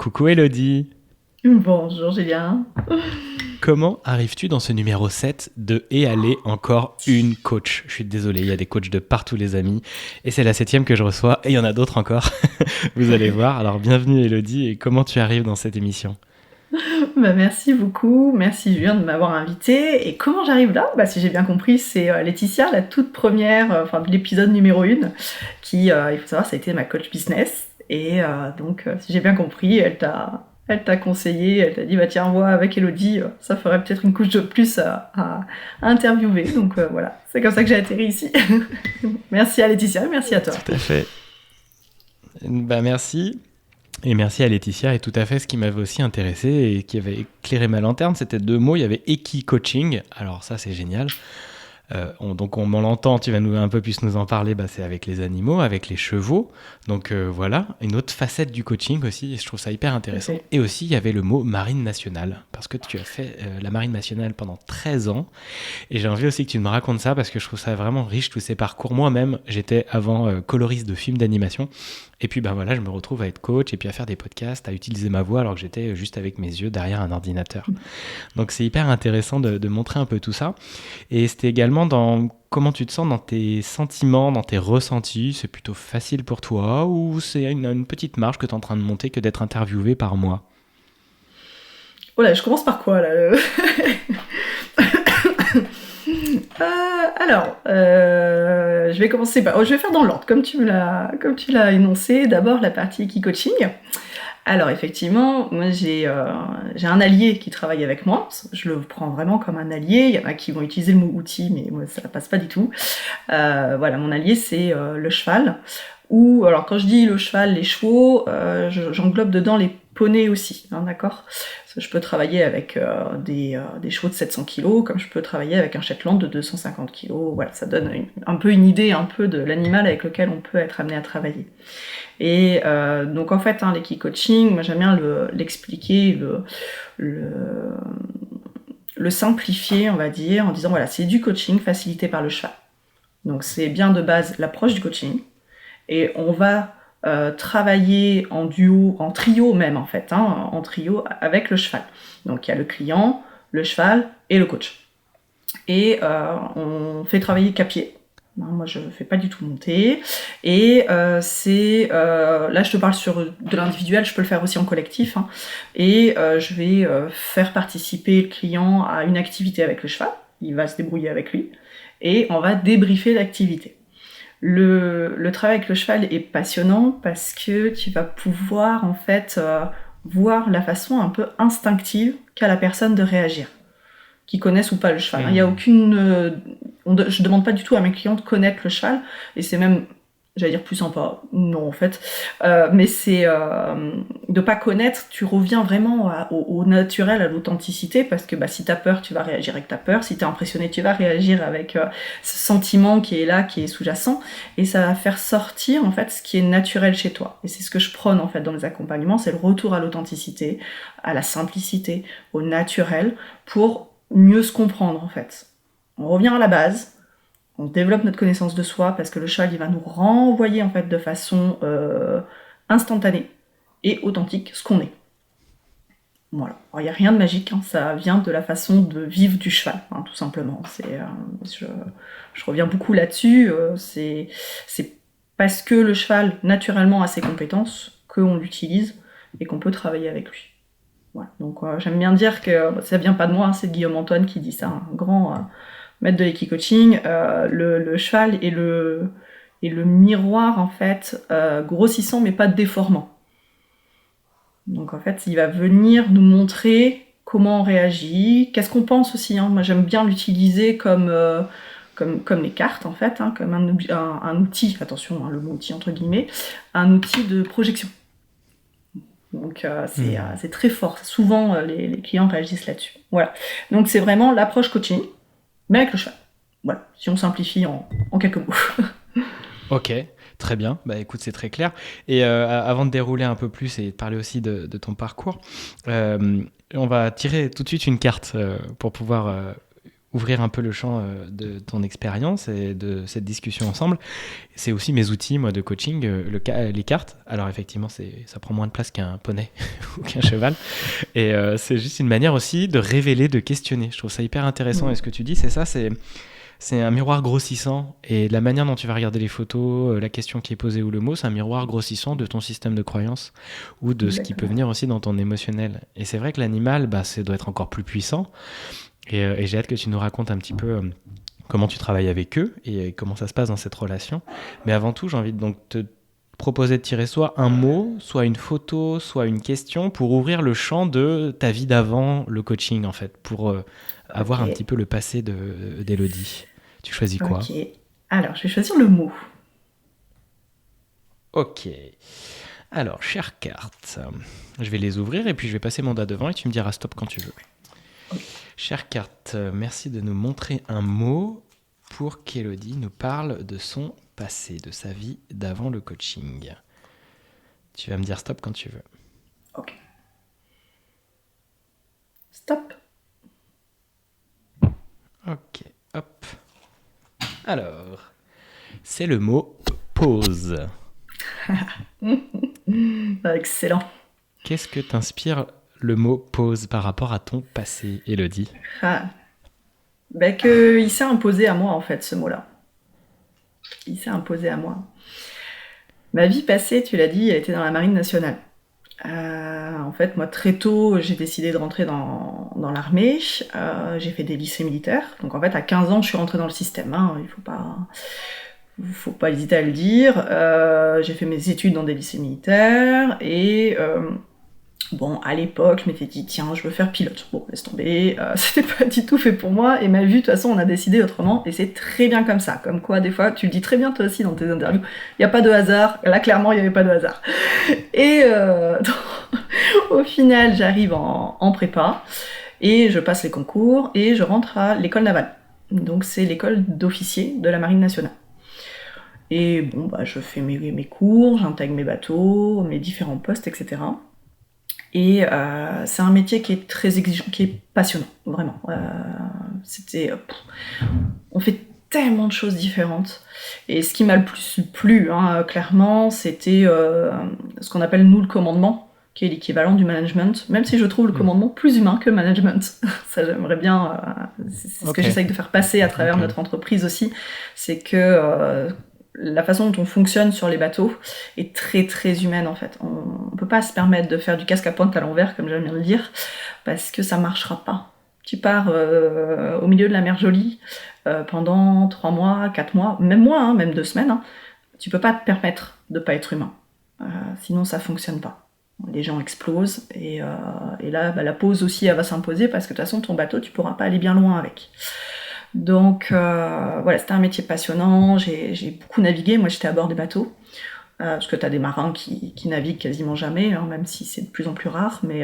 Coucou Elodie. Bonjour Julien. Comment arrives-tu dans ce numéro 7 de Et allez, encore une coach? Je suis désolé, il y a des coachs de partout les amis. Et c'est la 7e que je reçois et il y en a d'autres encore. Vous allez voir. Alors bienvenue Elodie et comment tu arrives dans cette émission? Merci beaucoup, merci Julien de m'avoir invité. Et comment j'arrive là? Si j'ai bien compris, c'est Laetitia, la toute première, de l'épisode numéro 1, qui, il faut savoir, ça a été ma coach business. Et si j'ai bien compris, elle t'a conseillé, elle t'a dit, bah tiens, vois, avec Elodie, ça ferait peut-être une couche de plus à interviewer. Donc voilà, c'est comme ça que j'ai atterri ici. Merci à Laetitia, merci à toi. Tout à fait. Bah merci. Et merci à Laetitia. Et tout à fait, ce qui m'avait aussi intéressé et qui avait éclairé ma lanterne, c'était 2 mots. Il y avait Equi-coaching. Alors ça, c'est génial. Donc on l'entend, tu vas un peu plus nous en parler, c'est avec les animaux, avec les chevaux. Donc voilà, une autre facette du coaching aussi, et je trouve ça hyper intéressant. Okay. Et aussi, il y avait le mot marine nationale, parce que tu as fait la marine nationale pendant 13 ans. Et j'ai envie aussi que tu me racontes ça, parce que je trouve ça vraiment riche, tous ces parcours. Moi-même, j'étais avant coloriste de films d'animation. Et puis je me retrouve à être coach et puis à faire des podcasts, à utiliser ma voix alors que j'étais juste avec mes yeux derrière un ordinateur. Donc c'est hyper intéressant de montrer un peu tout ça. Et c'était également dans comment tu te sens dans tes sentiments, dans tes ressentis. C'est plutôt facile pour toi ou c'est une petite marche que tu es en train de monter que d'être interviewé par moi? Oh là, je commence par quoi là? Je vais commencer par... je vais faire dans l'ordre, comme tu l'as énoncé. D'abord, la partie Equi-coaching. Alors, effectivement, moi, j'ai un allié qui travaille avec moi. Je le prends vraiment comme un allié. Il y en a qui vont utiliser le mot outil, mais moi, ça passe pas du tout. Mon allié, c'est le cheval. Alors, quand je dis le cheval, les chevaux, j'englobe dedans les poneys aussi, hein, d'accord? Je peux travailler avec des chevaux de 700 kg, comme je peux travailler avec un Shetland de 250 kg. Voilà, ça donne un peu une idée un peu de l'animal avec lequel on peut être amené à travailler. Et donc en fait, l'Equi-coaching, moi j'aime bien l'expliquer, le simplifier, on va dire, en disant voilà, c'est du coaching facilité par le cheval. Donc c'est bien de base l'approche du coaching, et on va travailler en duo, en trio même en fait, en trio avec le cheval. Donc il y a le client, le cheval et le coach. Et on fait travailler qu'à-pied. Moi je fais pas du tout monter. Et là je te parle sur de l'individuel, je peux le faire aussi en collectif. Et je vais faire participer le client à une activité avec le cheval. Il va se débrouiller avec lui. Et on va débriefer l'activité. Le travail avec le cheval est passionnant parce que tu vas pouvoir en fait voir la façon un peu instinctive qu'a la personne de réagir, qu'ils connaissent ou pas le cheval. Il y a aucune, je demande pas du tout à mes clients de connaître le cheval, et c'est même, j'allais dire plus sympa, non en fait, mais c'est de pas connaître, tu reviens vraiment au naturel, à l'authenticité, parce que si t'as peur, tu vas réagir avec ta peur, si t'es impressionné, tu vas réagir avec ce sentiment qui est là, qui est sous-jacent, et ça va faire sortir en fait ce qui est naturel chez toi. Et c'est ce que je prône en fait dans les accompagnements, c'est le retour à l'authenticité, à la simplicité, au naturel, pour mieux se comprendre en fait. On revient à la base, on développe notre connaissance de soi parce que le cheval il va nous renvoyer en fait de façon instantanée et authentique ce qu'on est. Voilà. Alors il n'y a rien de magique, ça vient de la façon de vivre du cheval, tout simplement. Je reviens beaucoup là-dessus. C'est parce que le cheval naturellement a ses compétences qu'on l'utilise et qu'on peut travailler avec lui. Voilà. Donc j'aime bien dire que ça vient pas de moi, c'est Guillaume Antoine qui dit ça, un grand maître de l'Equi-coaching. Le cheval est le miroir en fait grossissant mais pas déformant. Donc en fait il va venir nous montrer comment on réagit, qu'est-ce qu'on pense aussi. Moi j'aime bien l'utiliser comme les cartes en fait, comme un outil, attention le mot outil entre guillemets, un outil de projection. Donc c'est très fort. Souvent les clients réagissent là-dessus. Voilà. Donc c'est vraiment l'approche coaching, mais avec le cheval. Voilà. Si on simplifie en quelques mots. Ok, très bien. Écoute, c'est très clair. Et avant de dérouler un peu plus et de parler aussi de ton parcours, on va tirer tout de suite une carte pour pouvoir ouvrir un peu le champ de ton expérience et de cette discussion ensemble. C'est aussi mes outils, moi, de coaching, les cartes. Alors effectivement, ça prend moins de place qu'un poney ou qu'un cheval. Et c'est juste une manière aussi de révéler, de questionner. Je trouve ça hyper intéressant. Et ce que tu dis, c'est ça, c'est un miroir grossissant. Et la manière dont tu vas regarder les photos, la question qui est posée ou le mot, c'est un miroir grossissant de ton système de croyance ou de ce qui peut venir aussi dans ton émotionnel. Et c'est vrai que l'animal, ça doit être encore plus puissant. Et j'ai hâte que tu nous racontes un petit peu comment tu travailles avec eux et comment ça se passe dans cette relation. Mais avant tout, j'ai envie de donc te proposer de tirer soit un mot, soit une photo, soit une question pour ouvrir le champ de ta vie d'avant le coaching, en fait, pour avoir un petit peu le passé d'Élodie. Tu choisis quoi? Ok. Alors, je vais choisir le mot. Ok. Alors, chères cartes, je vais les ouvrir et puis je vais passer mon doigt devant et tu me diras stop quand tu veux. Chère carte, merci de nous montrer un mot pour qu'Élodie nous parle de son passé, de sa vie d'avant le coaching. Tu vas me dire stop quand tu veux. Ok. Stop. Ok, hop. Alors, c'est le mot pause. Excellent. Qu'est-ce que t'inspire le mot pause par rapport à ton passé, Élodie? Il s'est imposé à moi, en fait, ce mot-là. Il s'est imposé à moi. Ma vie passée, tu l'as dit, elle était dans la Marine nationale. En fait, moi, très tôt, j'ai décidé de rentrer dans l'armée. J'ai fait des lycées militaires. Donc, en fait, à 15 ans, je suis rentrée dans le système. Hein. Il faut pas hésiter à le dire. J'ai fait mes études dans des lycées militaires et bon, à l'époque, je m'étais dit, tiens, je veux faire pilote. Bon, laisse tomber, c'était pas du tout fait pour moi, et ma vie, de toute façon, on a décidé autrement, et c'est très bien comme ça. Comme quoi, des fois, tu le dis très bien toi aussi dans tes interviews, il n'y a pas de hasard. Là, clairement, il n'y avait pas de hasard. Et au final, j'arrive en prépa, et je passe les concours, et je rentre à l'école navale. Donc, c'est l'école d'officiers de la Marine nationale. Et bon, je fais mes cours, j'intègre mes bateaux, mes différents postes, etc. Et c'est un métier qui est très exigeant, qui est passionnant, vraiment. On fait tellement de choses différentes. Et ce qui m'a le plus plu, clairement, c'était ce qu'on appelle, nous, le commandement, qui est l'équivalent du management, même si je trouve le commandement plus humain que le management. Ça, j'aimerais bien... c'est ce que j'essaye de faire passer à travers notre entreprise aussi, c'est que... la façon dont on fonctionne sur les bateaux est très très humaine en fait. On peut pas se permettre de faire du casque à pointe à l'envers comme j'aime bien le dire, parce que ça marchera pas. Tu pars au milieu de la mer Jolie pendant 3 mois, 4 mois, même mois, même 2 semaines, tu peux pas te permettre de pas être humain. Sinon ça fonctionne pas. Les gens explosent et là la pause aussi elle va s'imposer parce que de toute façon ton bateau tu pourras pas aller bien loin avec. Donc voilà, c'était un métier passionnant, j'ai beaucoup navigué, moi j'étais à bord des bateaux, parce que tu as des marins qui naviguent quasiment jamais, même si c'est de plus en plus rare, mais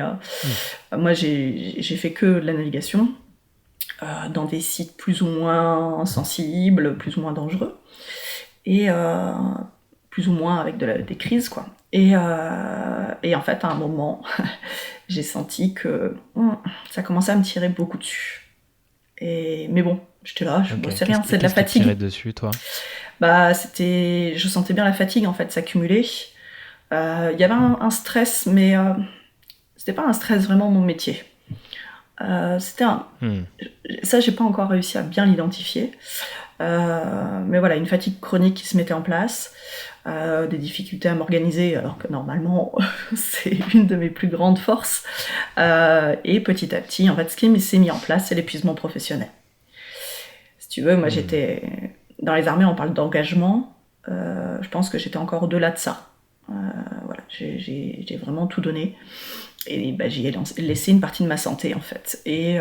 moi j'ai fait que de la navigation, dans des sites plus ou moins sensibles, plus ou moins dangereux, et plus ou moins avec des crises, quoi. Et en fait, à un moment, j'ai senti que ça commençait à me tirer beaucoup dessus. Mais bon, j'étais là, je bossais rien, c'est de la fatigue. Qu'est-ce qui tirait dessus, toi ? Je sentais bien la fatigue en fait s'accumuler. Il y avait un stress, mais c'était pas un stress vraiment mon métier. Ça, j'ai pas encore réussi à bien l'identifier. Mais voilà, une fatigue chronique qui se mettait en place, des difficultés à m'organiser, alors que normalement, c'est une de mes plus grandes forces. Et petit à petit, en fait, ce qui s'est mis en place, c'est l'épuisement professionnel. Si tu veux, moi, j'étais... Dans les armées, on parle d'engagement. Je pense que j'étais encore au-delà de ça. Voilà, j'ai vraiment tout donné. Et j'y ai laissé une partie de ma santé, en fait. Et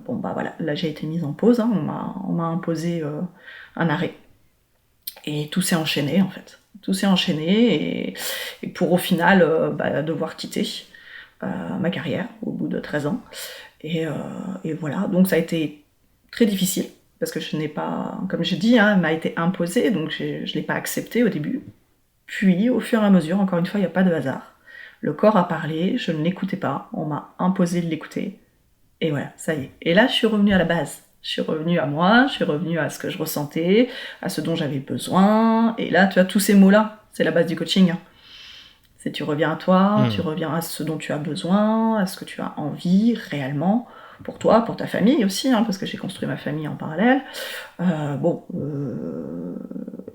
voilà, là, j'ai été mise en pause. On m'a imposé un arrêt. Et tout s'est enchaîné, en fait. Tout s'est enchaîné. Et pour, au final, devoir quitter ma carrière au bout de 13 ans. Et voilà, donc ça a été très difficile. Parce que je n'ai pas, comme je dis, elle m'a été imposée, donc je ne l'ai pas accepté au début. Puis, au fur et à mesure, encore une fois, il n'y a pas de hasard. Le corps a parlé, je ne l'écoutais pas, on m'a imposé de l'écouter. Et voilà, ça y est. Et là, je suis revenue à la base. Je suis revenue à moi, je suis revenue à ce que je ressentais, à ce dont j'avais besoin. Et là, tu vois, tous ces mots-là, c'est la base du coaching. C'est tu reviens à toi, tu reviens à ce dont tu as besoin, à ce que tu as envie réellement, pour toi, pour ta famille aussi, parce que j'ai construit ma famille en parallèle.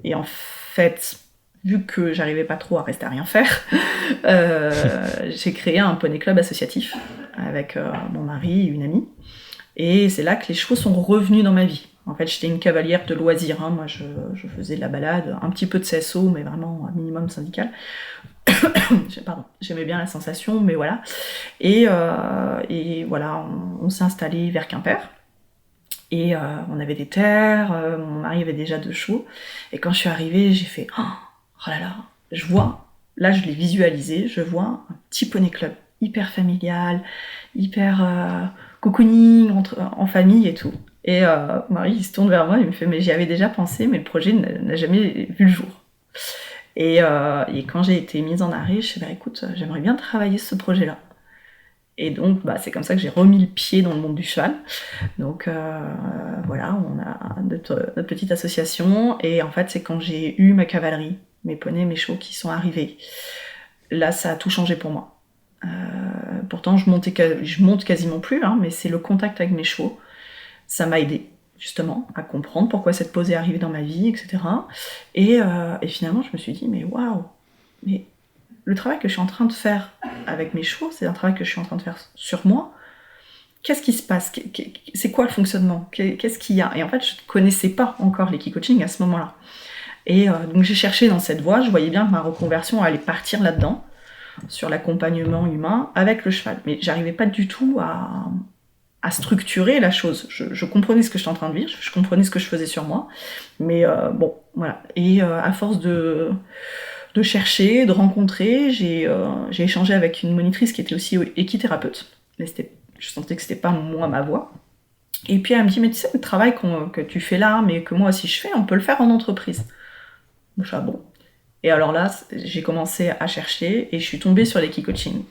Et en fait, vu que j'arrivais pas trop à rester à rien faire, j'ai créé un poney club associatif avec mon mari et une amie. Et c'est là que les chevaux sont revenus dans ma vie. En fait, j'étais une cavalière de loisirs. Moi, je faisais de la balade, un petit peu de CSO, mais vraiment un minimum syndical. Pardon, j'aimais bien la sensation, mais voilà. Et voilà, on s'est installé vers Quimper. Et on avait des terres, mon mari avait déjà 2 chevaux. Et quand je suis arrivée, j'ai fait oh là là, là je l'ai visualisé, je vois un petit poney club hyper familial, hyper cocooning en famille et tout. Et mon mari il se tourne vers moi, il me fait mais j'y avais déjà pensé, mais le projet n'a jamais vu le jour. Et quand j'ai été mise en arrêt, je me suis dit écoute, j'aimerais bien travailler ce projet-là. Et donc, c'est comme ça que j'ai remis le pied dans le monde du cheval. Donc, voilà, on a notre petite association. Et en fait, c'est quand j'ai eu ma cavalerie, mes poneys, mes chevaux qui sont arrivés. Là, ça a tout changé pour moi. Pourtant, je monte quasiment plus, mais c'est le contact avec mes chevaux. Ça m'a aidé, justement, à comprendre pourquoi cette pause est arrivée dans ma vie, etc. Et finalement, je me suis dit, mais waouh, mais le travail que je suis en train de faire avec mes chevaux, c'est un travail que je suis en train de faire sur moi. Qu'est-ce qui se passe ? C'est quoi le fonctionnement ? Qu'est-ce qu'il y a ? Et en fait, je ne connaissais pas encore l'équi-coaching à ce moment-là. Et donc j'ai cherché dans cette voie, je voyais bien que ma reconversion allait partir là-dedans, sur l'accompagnement humain avec le cheval. Mais j'arrivais pas du tout à structurer la chose. Je comprenais ce que j'étais en train de vivre, je comprenais ce que je faisais sur moi. Mais bon, voilà. Et à force de chercher, de rencontrer. J'ai échangé avec une monitrice qui était aussi équithérapeute. Mais je sentais que c'était pas moi ma voie. Et puis elle me dit mais tu sais le travail que tu fais là, mais que moi aussi je fais, on peut le faire en entreprise. Je dis, ah bon. Et alors là, j'ai commencé à chercher et je suis tombée sur l'équi-coaching.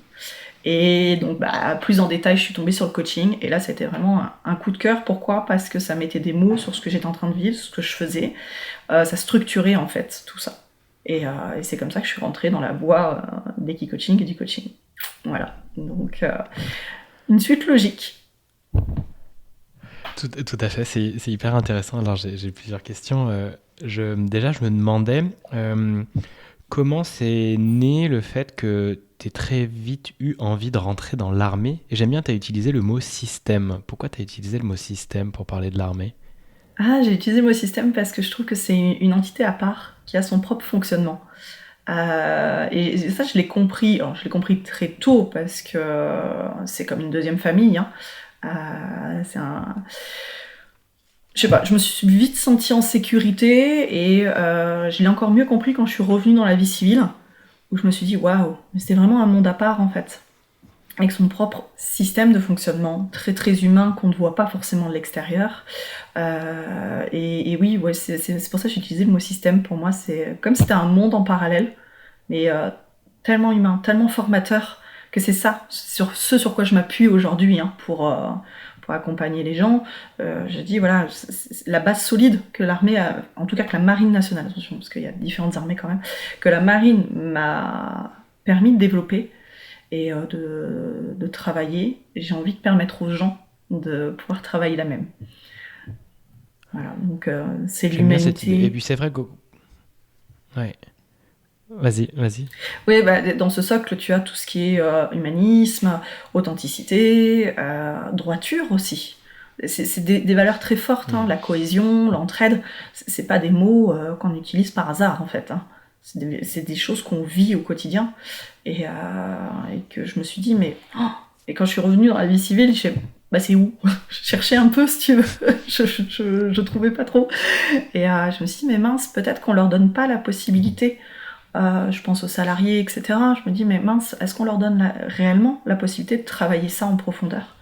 Et donc plus en détail, je suis tombée sur le coaching. Et là, c'était vraiment un coup de cœur. Pourquoi ? Parce que ça mettait des mots sur ce que j'étais en train de vivre, ce que je faisais. Ça structurait en fait tout ça. Et c'est comme ça que je suis rentrée dans la voie d'équi-coaching et du coaching. Voilà, donc une suite logique. Tout à fait, c'est hyper intéressant. Alors j'ai plusieurs questions. Déjà, je me demandais comment c'est né le fait que tu aies très vite eu envie de rentrer dans l'armée. Et j'aime bien, tu as utilisé le mot système. Pourquoi tu as utilisé le mot système pour parler de l'armée ? J'ai utilisé le mot système parce que je trouve que c'est une entité à part qui a son propre fonctionnement. Et ça, je l'ai compris. Alors, je l'ai compris très tôt parce que c'est comme une deuxième famille. Je sais pas, je me suis vite sentie en sécurité et je l'ai encore mieux compris quand je suis revenue dans la vie civile, où je me suis dit waouh, mais c'était vraiment un monde à part en fait, avec son propre système de fonctionnement très très humain qu'on ne voit pas forcément de l'extérieur. Et oui, ouais, c'est pour ça que j'ai utilisé le mot système. Pour moi, c'est comme si c'était un monde en parallèle, mais tellement humain, tellement formateur, que c'est ça, sur quoi je m'appuie aujourd'hui pour accompagner les gens. Je dis voilà, c'est la base solide que l'armée a, en tout cas que la marine nationale, attention, parce qu'il y a différentes armées quand même, que la marine m'a permis de développer et de travailler. J'ai envie de permettre aux gens de pouvoir travailler la même. Voilà, donc c'est l'humanité. Et puis c'est vrai que... Ouais. Vas-y. Oui, dans ce socle, tu as tout ce qui est humanisme, authenticité, droiture aussi. C'est des valeurs très fortes, la cohésion, l'entraide. C'est pas des mots qu'on utilise par hasard, en fait. C'est des choses qu'on vit au quotidien. Et que je me suis dit, mais... Et quand je suis revenue dans la vie civile, c'est où ? Je cherchais un peu, si tu veux. je trouvais pas trop. Et je me suis dit, mais mince, peut-être qu'on leur donne pas la possibilité. Je pense aux salariés, etc. Je me dis, mais mince, est-ce qu'on leur donne réellement la possibilité de travailler ça en profondeur ?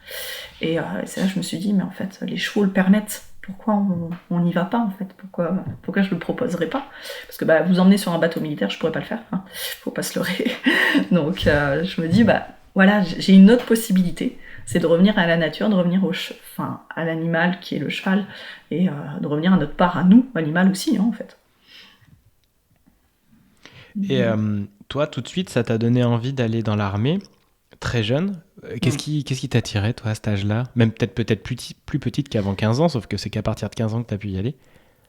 Et c'est là que je me suis dit, mais en fait, les chevaux le permettent. Pourquoi on n'y va pas, en fait ? Pourquoi je le proposerais pas ? Parce que vous emmener sur un bateau militaire, je pourrais pas le faire. Faut pas se leurrer. Donc, je me dis, voilà, j'ai une autre possibilité c'est de revenir à la nature, de revenir enfin, à l'animal qui est le cheval, et de revenir à notre part, à nous, animal aussi, hein, en fait. Et toi, tout de suite, ça t'a donné envie d'aller dans l'armée, très jeune. Mm. Qu'est-ce qui t'attirait, toi, à cet âge-là? Même peut-être plus petite qu'avant 15 ans, sauf que c'est qu'à partir de 15 ans que t'as pu y aller.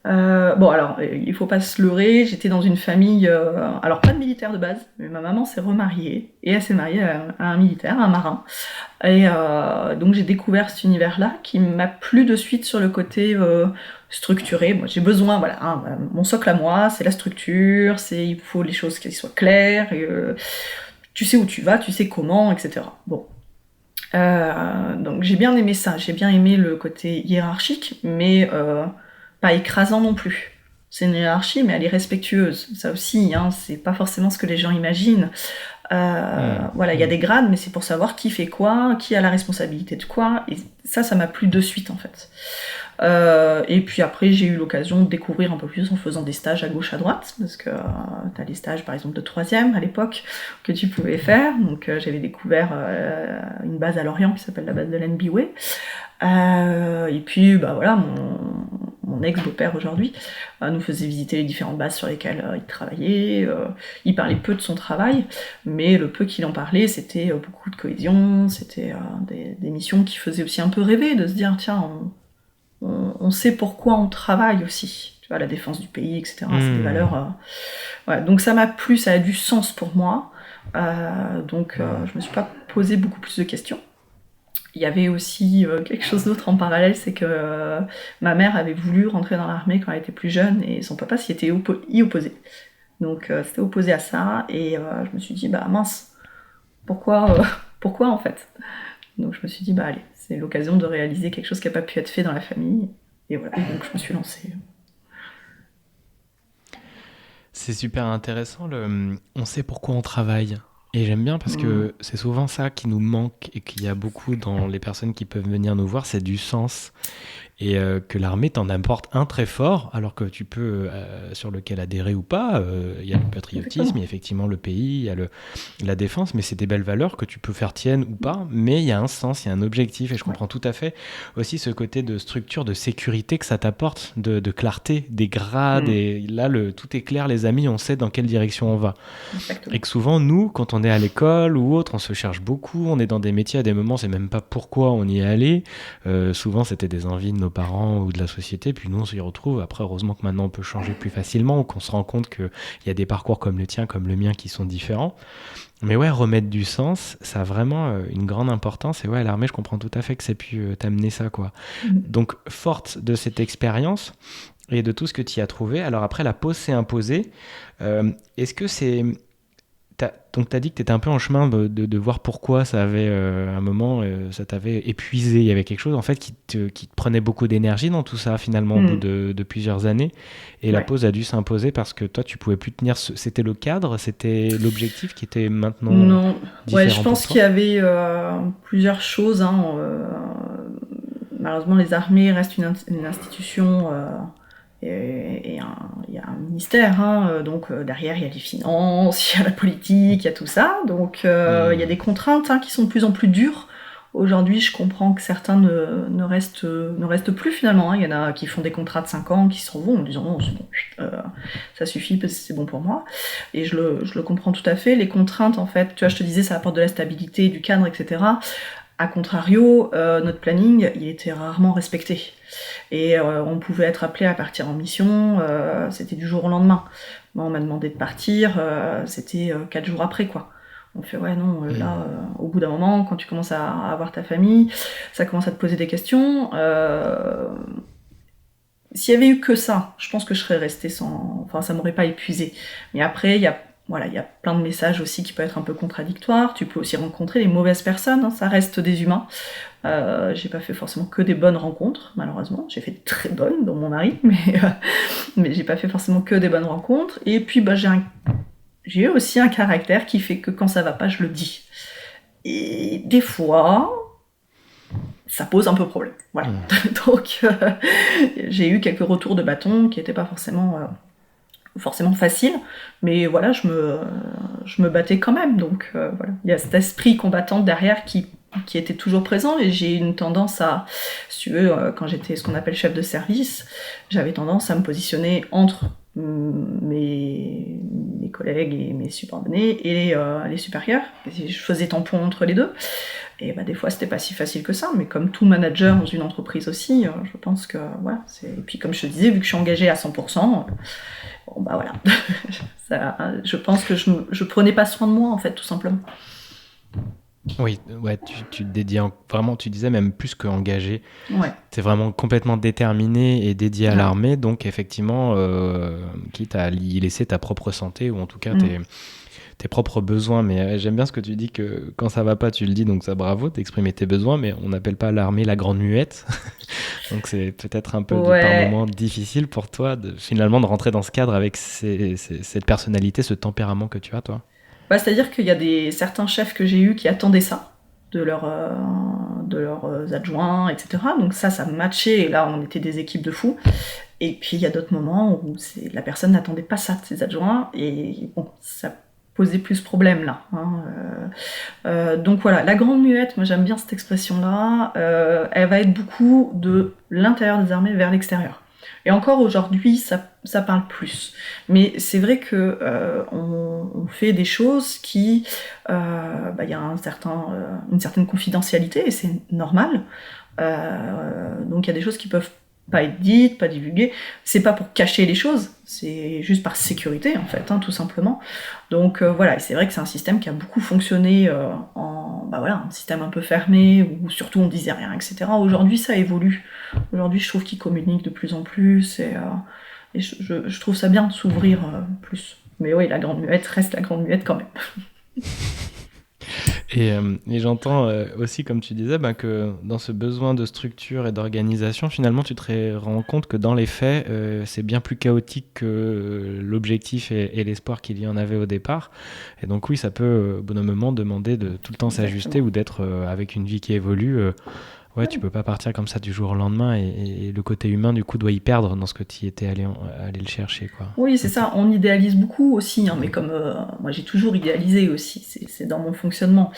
Bon, alors, il faut pas se leurrer, j'étais dans une famille, alors pas de militaire de base, mais ma maman s'est remariée, et elle s'est mariée à un militaire, un marin. Et donc j'ai découvert cet univers-là qui m'a plu de suite sur le côté structuré. Moi, j'ai besoin, voilà, hein, mon socle à moi, c'est la structure, il faut les choses qui soient claires, et, tu sais où tu vas, tu sais comment, etc. Bon. Donc j'ai bien aimé ça, j'ai bien aimé le côté hiérarchique, mais pas écrasant non plus. C'est une hiérarchie, mais elle est respectueuse. Ça aussi, hein, c'est pas forcément ce que les gens imaginent. Voilà, il y a des grades, mais c'est pour savoir qui fait quoi, qui a la responsabilité de quoi, et ça m'a plu de suite en fait. Et puis après, j'ai eu l'occasion de découvrir un peu plus en faisant des stages à gauche, à droite, parce que t'as les stages par exemple de troisième à l'époque que tu pouvais faire. Donc j'avais découvert une base à Lorient qui s'appelle la base de l'NBWay. Et puis bah voilà, mon ex-beau-père aujourd'hui nous faisait visiter les différentes bases sur lesquelles il travaillait. Il parlait peu de son travail, mais le peu qu'il en parlait, c'était beaucoup de cohésion, c'était des missions qui faisaient aussi un peu rêver, de se dire tiens, on sait pourquoi on travaille aussi. Tu vois, la défense du pays, etc. C'est des valeurs. Ouais, donc ça m'a plu, ça a du sens pour moi. Donc je me suis pas posé beaucoup plus de questions. Il y avait aussi quelque chose d'autre en parallèle, c'est que ma mère avait voulu rentrer dans l'armée quand elle était plus jeune et son papa s'y était y opposé. Donc c'était opposé à ça et je me suis dit bah mince, pourquoi en fait? Donc je me suis dit bah allez, c'est l'occasion de réaliser quelque chose qui n'a pas pu être fait dans la famille et voilà, donc je me suis lancée. C'est super intéressant, on sait pourquoi on travaille. Et j'aime bien parce Mm. que c'est souvent ça qui nous manque et qu'il y a beaucoup dans les personnes qui peuvent venir nous voir, c'est du sens. Et que l'armée t'en apporte un très fort, alors que tu peux, sur lequel adhérer ou pas. Il y a le patriotisme, il y Exactement. a effectivement le pays, il y a la défense, mais c'est des belles valeurs que tu peux faire tiennes ou pas, mais il y a un sens, il y a un objectif, et je Ouais. comprends tout à fait aussi ce côté de structure, de sécurité que ça t'apporte, de clarté, des grades, Mm. et là, tout est clair, les amis, on sait dans quelle direction on va. Et Exactement. que souvent, nous, quand on est à l'école ou autre, on se cherche beaucoup, on est dans des métiers, à des moments, c'est même pas pourquoi on y est allé. Souvent, c'était des envies de nos parents ou de la société, puis nous, on s'y retrouve. Après, heureusement que maintenant, on peut changer plus facilement, ou qu'on se rend compte qu'il y a des parcours comme le tien, comme le mien, qui sont différents. Mais ouais, remettre du sens, ça a vraiment une grande importance. Et ouais, l'armée, je comprends tout à fait que ça ait pu t'amener ça, quoi. Mm. Donc, forte de cette expérience et de tout ce que tu y as trouvé, alors après, la pause s'est imposée. Est-ce que c'est donc, tu as dit que tu étais un peu en chemin de voir pourquoi ça avait, un moment, ça t'avait épuisé. Il y avait quelque chose, en fait, qui te prenait beaucoup d'énergie dans tout ça, finalement, au bout Mm. de plusieurs années. Et la Ouais. pause a dû s'imposer parce que toi, tu pouvais plus tenir. C'était le cadre, c'était l'objectif qui était maintenant Non, ouais, je différent pour pense qu'il toi. y avait plusieurs choses, hein. Malheureusement, les armées restent une institution et il y a un ministère, hein, donc derrière il y a les finances, il y a la politique, il y a tout ça, donc il y a des contraintes hein, qui sont de plus en plus dures. Aujourd'hui, je comprends que certains ne restent plus finalement, hein. Il y en a qui font des contrats de 5 ans, qui s'en vont en disant non, c'est bon, ça suffit parce que c'est bon pour moi. Et je le comprends tout à fait. Les contraintes, en fait, tu vois, je te disais, ça apporte de la stabilité, du cadre, etc. A contrario, notre planning, il était rarement respecté. Et on pouvait être appelé à partir en mission, c'était du jour au lendemain. Moi, on m'a demandé de partir, c'était 4 jours après, quoi. On fait, ouais, non, là, au bout d'un moment, quand tu commences à avoir ta famille, ça commence à te poser des questions. S'il y avait eu que ça, je pense que je serais restée sans... Enfin, ça m'aurait pas épuisé. Mais après, il y a plein de messages aussi qui peuvent être un peu contradictoires. Tu peux aussi rencontrer les mauvaises personnes, hein, ça reste des humains. J'ai pas fait forcément que des bonnes rencontres, malheureusement. J'ai fait de très bonnes, dont mon mari, mais j'ai pas fait forcément que des bonnes rencontres. Et puis, bah, j'ai eu aussi un caractère qui fait que quand ça va pas, je le dis. Et des fois, ça pose un peu problème. Voilà. Donc, j'ai eu quelques retours de bâton qui n'étaient pas forcément faciles, mais voilà, je me battais quand même. Donc, voilà. Il y a cet esprit combattant derrière qui qui était toujours présent, et j'ai une tendance à, si tu veux, quand j'étais ce qu'on appelle chef de service, j'avais tendance à me positionner entre mes collègues et mes subordonnés et les supérieurs. Et je faisais tampon entre les deux. Et bah, des fois, c'était pas si facile que ça, mais comme tout manager dans une entreprise aussi, je pense que voilà. Et puis, comme je te disais, vu que je suis engagée à 100%, bon, bah voilà. Je pense que je prenais pas soin de moi, en fait, tout simplement. Oui, ouais, tu te dédies vraiment, tu disais même plus qu'engagé. Ouais. Tu es vraiment complètement déterminé et dédié à l'armée, donc effectivement, quitte à y laisser ta propre santé ou en tout cas tes propres besoins. Mais j'aime bien ce que tu dis, que quand ça va pas, tu le dis, donc ça bravo, t'exprimer tes besoins, mais on n'appelle pas l'armée la grande muette. Donc c'est peut-être un peu par moments difficile pour toi finalement de rentrer dans ce cadre avec cette personnalité, ce tempérament que tu as, toi. Bah, c'est-à-dire qu'il y a certains chefs que j'ai eus qui attendaient ça de leurs adjoints, etc. Donc ça matchait, et là on était des équipes de fous. Et puis il y a d'autres moments où la personne n'attendait pas ça de ses adjoints, et bon, ça posait plus problème là. Donc voilà, la grande muette, moi j'aime bien cette expression-là, elle va être beaucoup de l'intérieur des armées vers l'extérieur. Et encore aujourd'hui, ça parle plus. Mais c'est vrai que on fait des choses qui, y a une certaine confidentialité, et c'est normal. Donc il y a des choses qui peuvent pas être dites, pas divulguées. C'est pas pour cacher les choses, c'est juste par sécurité en fait, tout simplement. Donc voilà, et c'est vrai que c'est un système qui a beaucoup fonctionné un système un peu fermé, où surtout on disait rien, etc. Aujourd'hui ça évolue. Aujourd'hui je trouve qu'ils communiquent de plus en plus, et je trouve ça bien de s'ouvrir plus. Mais oui, la grande muette reste la grande muette quand même. Et j'entends aussi, comme tu disais, que dans ce besoin de structure et d'organisation, finalement, tu te rends compte que dans les faits, c'est bien plus chaotique que l'objectif et l'espoir qu'il y en avait au départ. Et donc oui, ça peut, au bout d'un moment, demander de tout le temps s'ajuster ou d'être avec une vie qui évolue. Ouais, tu peux pas partir comme ça du jour au lendemain, et le côté humain, du coup, doit y perdre dans ce que tu étais allé le chercher, quoi. Oui, c'est ça, on idéalise beaucoup aussi, mais comme moi j'ai toujours idéalisé aussi, c'est dans mon fonctionnement.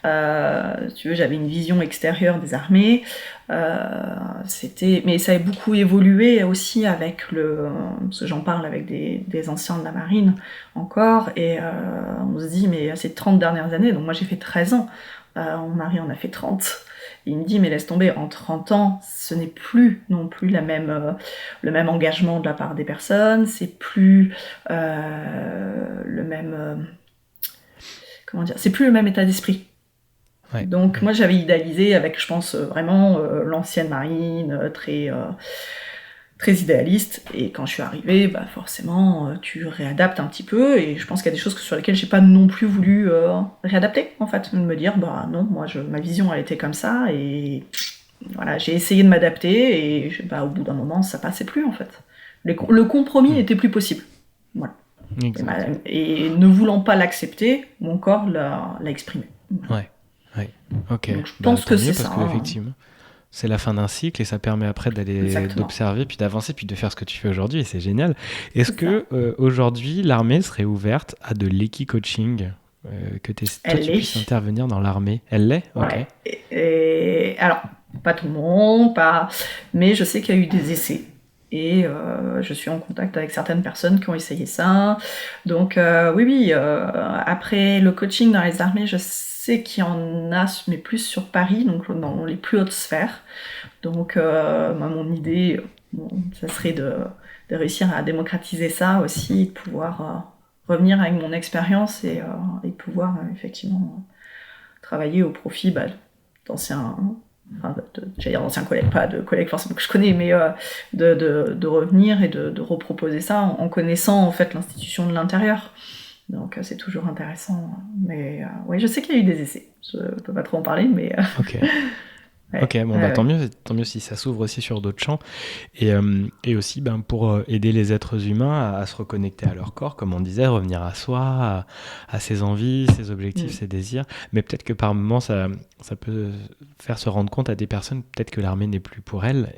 Si tu veux, j'avais une vision extérieure des armées, mais ça a beaucoup évolué aussi avec parce que j'en parle avec des anciens de la marine encore, et on se dit, mais ces 30 dernières années, donc moi j'ai fait 13 ans, mon mari en a fait 30. Il me dit, mais laisse tomber, en 30 ans, ce n'est plus non plus le même engagement de la part des personnes, c'est plus le même... comment dire, c'est plus le même état d'esprit. Ouais. Donc moi j'avais idéalisé avec, je pense, vraiment l'ancienne marine, très idéaliste, et quand je suis arrivée, forcément tu réadaptes un petit peu, et je pense qu'il y a des choses sur lesquelles j'ai pas non plus voulu réadapter, en fait, de me dire non, moi ma vision elle était comme ça, et voilà, j'ai essayé de m'adapter, et au bout d'un moment ça passait plus, en fait. Le compromis n'était plus possible. Voilà. Et ne voulant pas l'accepter, mon corps l'a exprimé. Ouais. Ok. Donc, je pense que c'est ça. Parce que, effectivement, c'est la fin d'un cycle, et ça permet après d'observer, puis d'avancer, puis de faire ce que tu fais aujourd'hui, et c'est génial. Est-ce que aujourd'hui l'armée serait ouverte à de l'équi-coaching, que tu puisses intervenir dans l'armée? Elle l'est? Ouais. Et alors, pas tout le monde, mais je sais qu'il y a eu des essais. Et je suis en contact avec certaines personnes qui ont essayé ça. Donc oui, après le coaching dans les armées, je sais qu'il y en a, mais plus sur Paris, donc dans les plus hautes sphères. Donc mon idée, ça serait de réussir à démocratiser ça aussi, de pouvoir revenir avec mon expérience, et de pouvoir effectivement travailler au profit d'anciens... j'allais dire d'anciens collègues, pas de collègues forcément que je connais, mais de revenir et de reproposer ça en connaissant en fait l'institution de l'intérieur. Donc c'est toujours intéressant. Mais oui, je sais qu'il y a eu des essais. Je peux pas trop en parler, mais... Ok. Ok, bon, tant mieux si ça s'ouvre aussi sur d'autres champs. Et aussi pour aider les êtres humains à se reconnecter à leur corps, comme on disait, revenir à soi, à ses envies, ses objectifs, ses désirs. Mais peut-être que par moments, ça peut faire se rendre compte à des personnes, peut-être que l'armée n'est plus pour elles.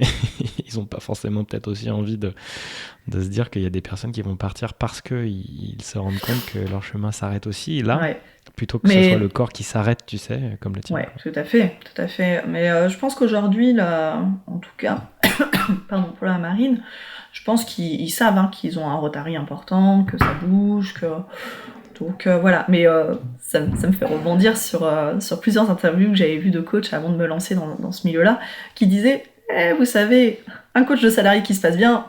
Ils n'ont pas forcément peut-être aussi envie de se dire qu'il y a des personnes qui vont partir parce qu'ils se rendent compte que leur chemin s'arrête aussi. Et là, plutôt que ce soit Mais le corps qui s'arrête, tu sais, comme le tien, ouais, quoi. tout à fait, tout à fait. Mais je pense qu'aujourd'hui, là, en tout cas, pardon, pour la marine, je pense qu'ils savent hein, qu'ils ont un rotary important, que ça bouge, que donc voilà. Mais ça me fait rebondir sur plusieurs interviews que j'avais vues de coachs avant de me lancer dans ce milieu-là, qui disaient, vous savez, un coach de salarié qui se passe bien,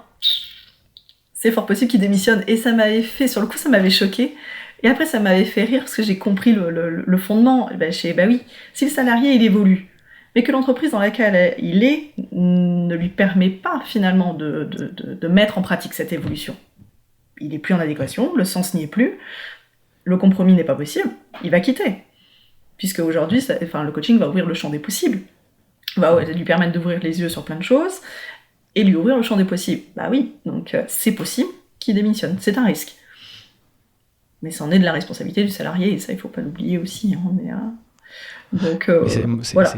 c'est fort possible qu'il démissionne. Et ça m'avait fait, sur le coup, ça m'avait choqué. Et après, ça m'avait fait rire parce que j'ai compris le fondement. Et ben, bah oui, si le salarié, il évolue, mais que l'entreprise dans laquelle il est ne lui permet pas finalement de mettre en pratique cette évolution. Il n'est plus en adéquation, le sens n'y est plus, le compromis n'est pas possible, il va quitter. Puisque aujourd'hui, le coaching va ouvrir le champ des possibles, va lui permettre d'ouvrir les yeux sur plein de choses, et lui ouvrir le champ des possibles. Bah oui, donc c'est possible qu'il démissionne, c'est un risque. Mais c'en est de la responsabilité du salarié, et ça, il faut pas l'oublier aussi. Hein, donc, voilà.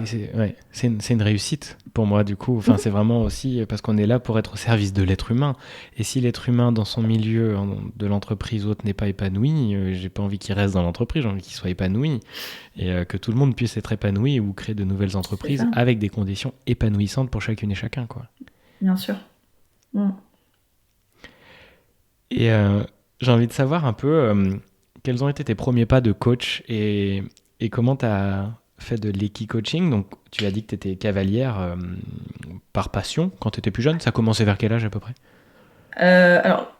C'est une réussite pour moi, du coup. Enfin, c'est vraiment aussi parce qu'on est là pour être au service de l'être humain. Et si l'être humain, dans son milieu de l'entreprise ou autre, n'est pas épanoui, j'ai pas envie qu'il reste dans l'entreprise, j'ai envie qu'il soit épanoui. Et que tout le monde puisse être épanoui ou créer de nouvelles entreprises avec des conditions épanouissantes pour chacune et chacun, quoi. Bien sûr. Et j'ai envie de savoir un peu quels ont été tes premiers pas de coach et comment tu as fait de l'équi-coaching. Donc, tu as dit que tu étais cavalière par passion quand tu étais plus jeune. Ça a commencé vers quel âge à peu près? Alors,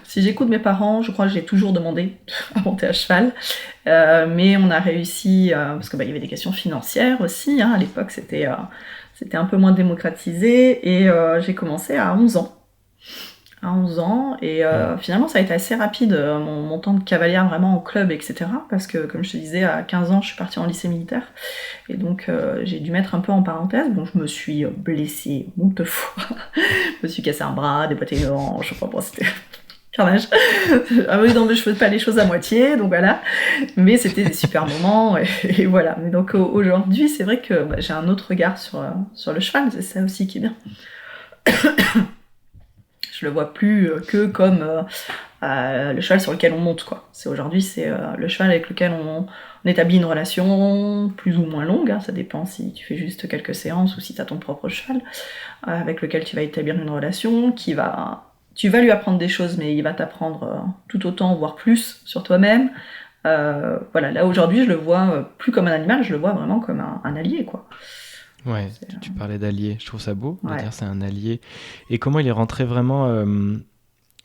si j'écoute mes parents, je crois que j'ai toujours demandé à monter à cheval. Mais on a réussi, parce qu'il y avait des questions financières aussi. Hein, à l'époque, c'était un peu moins démocratisé. Et j'ai commencé à 11 ans. Et finalement ça a été assez rapide mon temps de cavalière vraiment en club etc, parce que comme je te disais à 15 ans je suis partie en lycée militaire et donc j'ai dû mettre un peu en parenthèse. Bon, je me suis blessée moult fois. Je me suis cassé un bras, déboîté une hanche, enfin bon c'était carnage. Ah oui, non mais je fais pas les choses à moitié, donc voilà, mais c'était des super moments et voilà. Mais donc aujourd'hui c'est vrai que j'ai un autre regard sur le cheval, c'est ça aussi qui est bien. Je le vois plus que comme le cheval sur lequel on monte, quoi. Aujourd'hui, c'est le cheval avec lequel on établit une relation plus ou moins longue, hein, ça dépend si tu fais juste quelques séances ou si tu as ton propre cheval, avec lequel tu vas établir une relation, tu vas lui apprendre des choses, mais il va t'apprendre tout autant, voire plus, sur toi-même. Voilà, là aujourd'hui, je le vois plus comme un animal, je le vois vraiment comme un allié, quoi. Ouais, tu parlais d'allié. Je trouve ça beau de Ouais. dire c'est un allié. Et comment il est rentré vraiment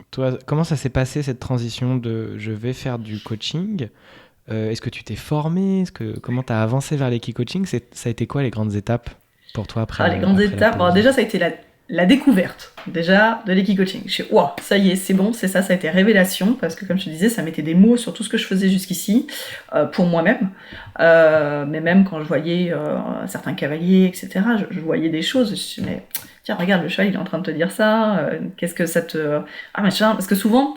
toi, comment ça s'est passé cette transition de je vais faire du coaching? Est-ce que tu t'es formé? Comment tu as avancé vers l'équi-coaching? Ça a été quoi les grandes étapes pour toi après Les grandes étapes, bon, déjà ça a été la découverte déjà de l'équi-coaching. Je suis waouh, ça y est, c'est bon, c'est ça a été révélation, parce que comme je te disais, ça mettait des mots sur tout ce que je faisais jusqu'ici, pour moi-même. Mais même quand je voyais certains cavaliers, etc., je voyais des choses, je me suis dit, mais tiens, regarde, le cheval, il est en train de te dire ça, qu'est-ce que ça te... Ah machin, parce que souvent,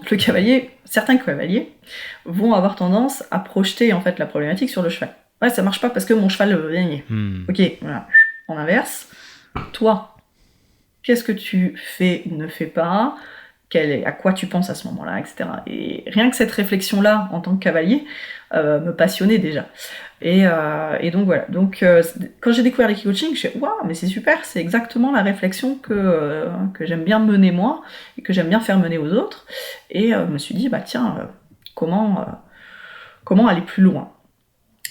certains cavaliers vont avoir tendance à projeter en fait la problématique sur le cheval. Ouais, ça marche pas parce que mon cheval veut gagner. Ok, voilà. En inverse, toi, qu'est-ce que tu fais ou ne fais pas, à quoi tu penses à ce moment-là, etc. Et rien que cette réflexion-là, en tant que cavalier, me passionnait déjà. Et donc voilà. Donc quand j'ai découvert l'équi-coaching, je me suis dit, waouh, mais c'est super, c'est exactement la réflexion que j'aime bien mener moi, et que j'aime bien faire mener aux autres. Et je me suis dit, bah tiens, comment aller plus loin?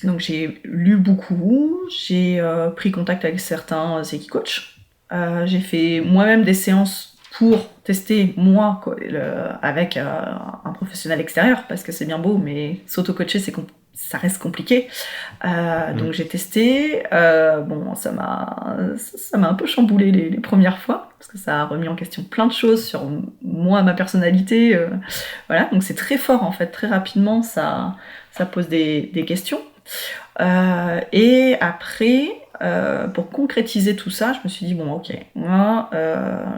Donc j'ai lu beaucoup, j'ai pris contact avec certains équi-coachs. J'ai fait moi-même des séances pour tester moi avec un professionnel extérieur, parce que c'est bien beau, mais s'auto-coacher, ça reste compliqué. Donc j'ai testé. Bon, ça m'a un peu chamboulé les premières fois, parce que ça a remis en question plein de choses sur moi, ma personnalité. Voilà, donc c'est très fort en fait, très rapidement, ça pose des questions. Et après, pour concrétiser tout ça, je me suis dit, bon, ok, moi,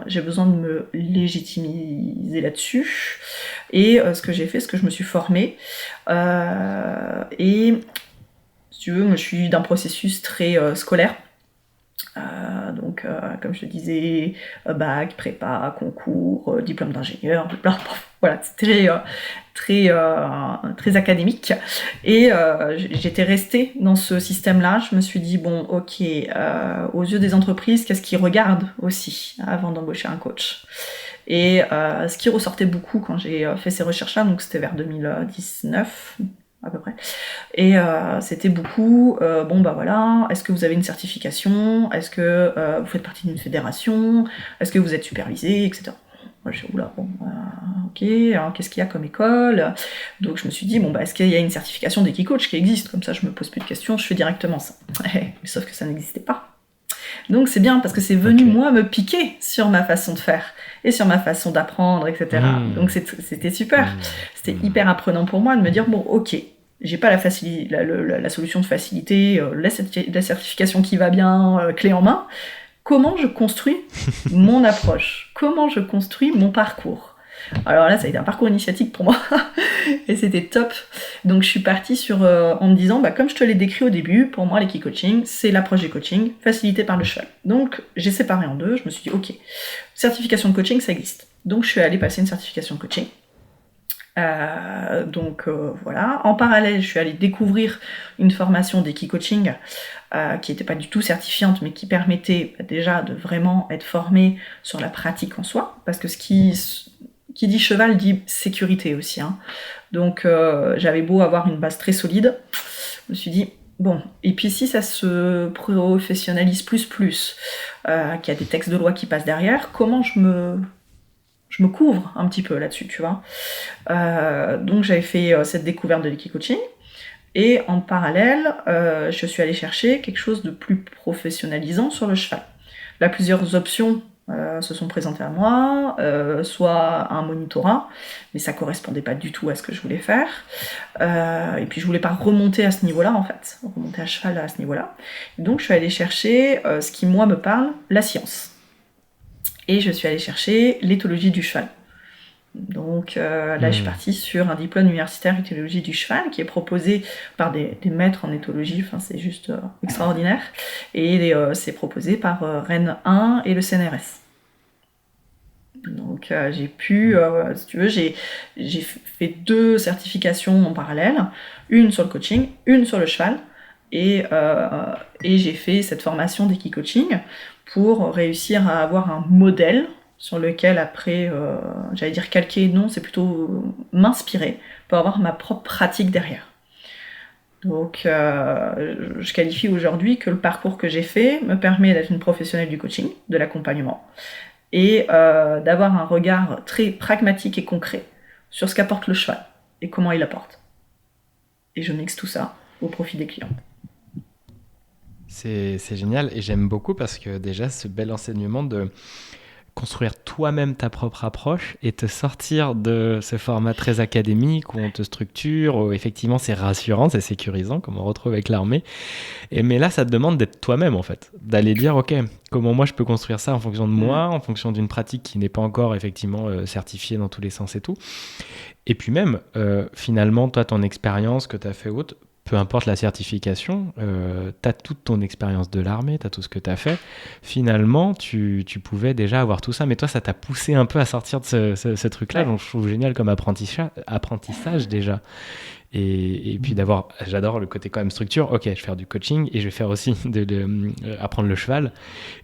j'ai besoin de me légitimiser là-dessus. Et ce que j'ai fait, c'est que je me suis formée. Et, si tu veux, moi, je suis d'un processus très scolaire. Donc, comme je te disais, bac, prépa, concours, diplôme d'ingénieur, voilà, c'était très académique. Et j'étais restée dans ce système-là. Je me suis dit, bon, ok, aux yeux des entreprises, qu'est-ce qu'ils regardent aussi avant d'embaucher un coach? Et ce qui ressortait beaucoup quand j'ai fait ces recherches-là, donc c'était vers 2019 à peu près, et c'était beaucoup, bon bah voilà, est-ce que vous avez une certification, est-ce que vous faites partie d'une fédération, est-ce que vous êtes supervisé, etc. Moi je dis oula, bon, ok, alors qu'est-ce qu'il y a comme école? Donc je me suis dit, bon bah est-ce qu'il y a une certification d'Equicoach qui existe? Comme ça je me pose plus de questions, je fais directement ça. Sauf que ça n'existait pas. Donc c'est bien parce que c'est venu moi me piquer sur ma façon de faire et sur ma façon d'apprendre, etc. Donc c'était super. C'était hyper apprenant pour moi de me dire, bon ok, j'ai pas la solution de facilité, la certification qui va bien, clé en main. Comment je construis mon approche? Comment je construis mon parcours? Alors là, ça a été un parcours initiatique pour moi et c'était top. Donc je suis partie en me disant, bah, comme je te l'ai décrit au début, pour moi l'Equicoaching, c'est l'approche du coaching facilitée par le cheval. Donc j'ai séparé en deux, je me suis dit, ok, certification de coaching, ça existe. Donc je suis allée passer une certification de coaching. Voilà. En parallèle, je suis allée découvrir une formation d'Equicoaching qui n'était pas du tout certifiante, mais qui permettait déjà de vraiment être formée sur la pratique en soi, parce que ce qui dit cheval dit sécurité aussi. Hein. Donc j'avais beau avoir une base très solide, je me suis dit, bon, et puis si ça se professionnalise plus, qu'il y a des textes de loi qui passent derrière, comment je me couvre un petit peu là-dessus, tu vois. Donc j'avais fait cette découverte de l'Equicoaching, et en parallèle, je suis allée chercher quelque chose de plus professionnalisant sur le cheval. Là, plusieurs options se sont présentées à moi, soit un monitorat, mais ça correspondait pas du tout à ce que je voulais faire. Et puis je voulais pas remonter à ce niveau-là, en fait, remonter à cheval à ce niveau-là. Donc je suis allée chercher ce qui, moi, me parle, la science. Et je suis allée chercher l'éthologie du cheval. Donc là, je suis partie sur un diplôme universitaire éthologie du cheval qui est proposé par des maîtres en éthologie, enfin, c'est juste extraordinaire. Et c'est proposé par Rennes 1 et le CNRS. Donc j'ai pu, si tu veux, j'ai fait 2 certifications en parallèle, une sur le coaching, une sur le cheval, et j'ai fait cette formation d'Equicoaching pour réussir à avoir un modèle sur lequel après, j'allais dire calquer, non, c'est plutôt m'inspirer pour avoir ma propre pratique derrière. Donc je qualifie aujourd'hui que le parcours que j'ai fait me permet d'être une professionnelle du coaching, de l'accompagnement, et d'avoir un regard très pragmatique et concret sur ce qu'apporte le cheval et comment il apporte. Et je mixe tout ça au profit des clients. C'est génial et j'aime beaucoup parce que déjà ce bel enseignement de construire toi-même ta propre approche et te sortir de ce format très académique où on te structure, où effectivement c'est rassurant, c'est sécurisant comme on retrouve avec l'armée. Mais là ça te demande d'être toi-même en fait, d'aller dire ok, comment moi je peux construire ça en fonction de moi, en fonction d'une pratique qui n'est pas encore effectivement certifiée dans tous les sens et tout. Et puis même finalement toi ton expérience que tu as fait haute, peu importe la certification, tu as toute ton expérience de l'armée, tu as tout ce que tu as fait. Finalement, tu pouvais déjà avoir tout ça, mais toi, ça t'a poussé un peu à sortir de ce truc-là. Donc, je trouve génial comme apprentissage déjà. Et puis j'adore le côté quand même structure. Ok, je vais faire du coaching et je vais faire aussi apprendre le cheval.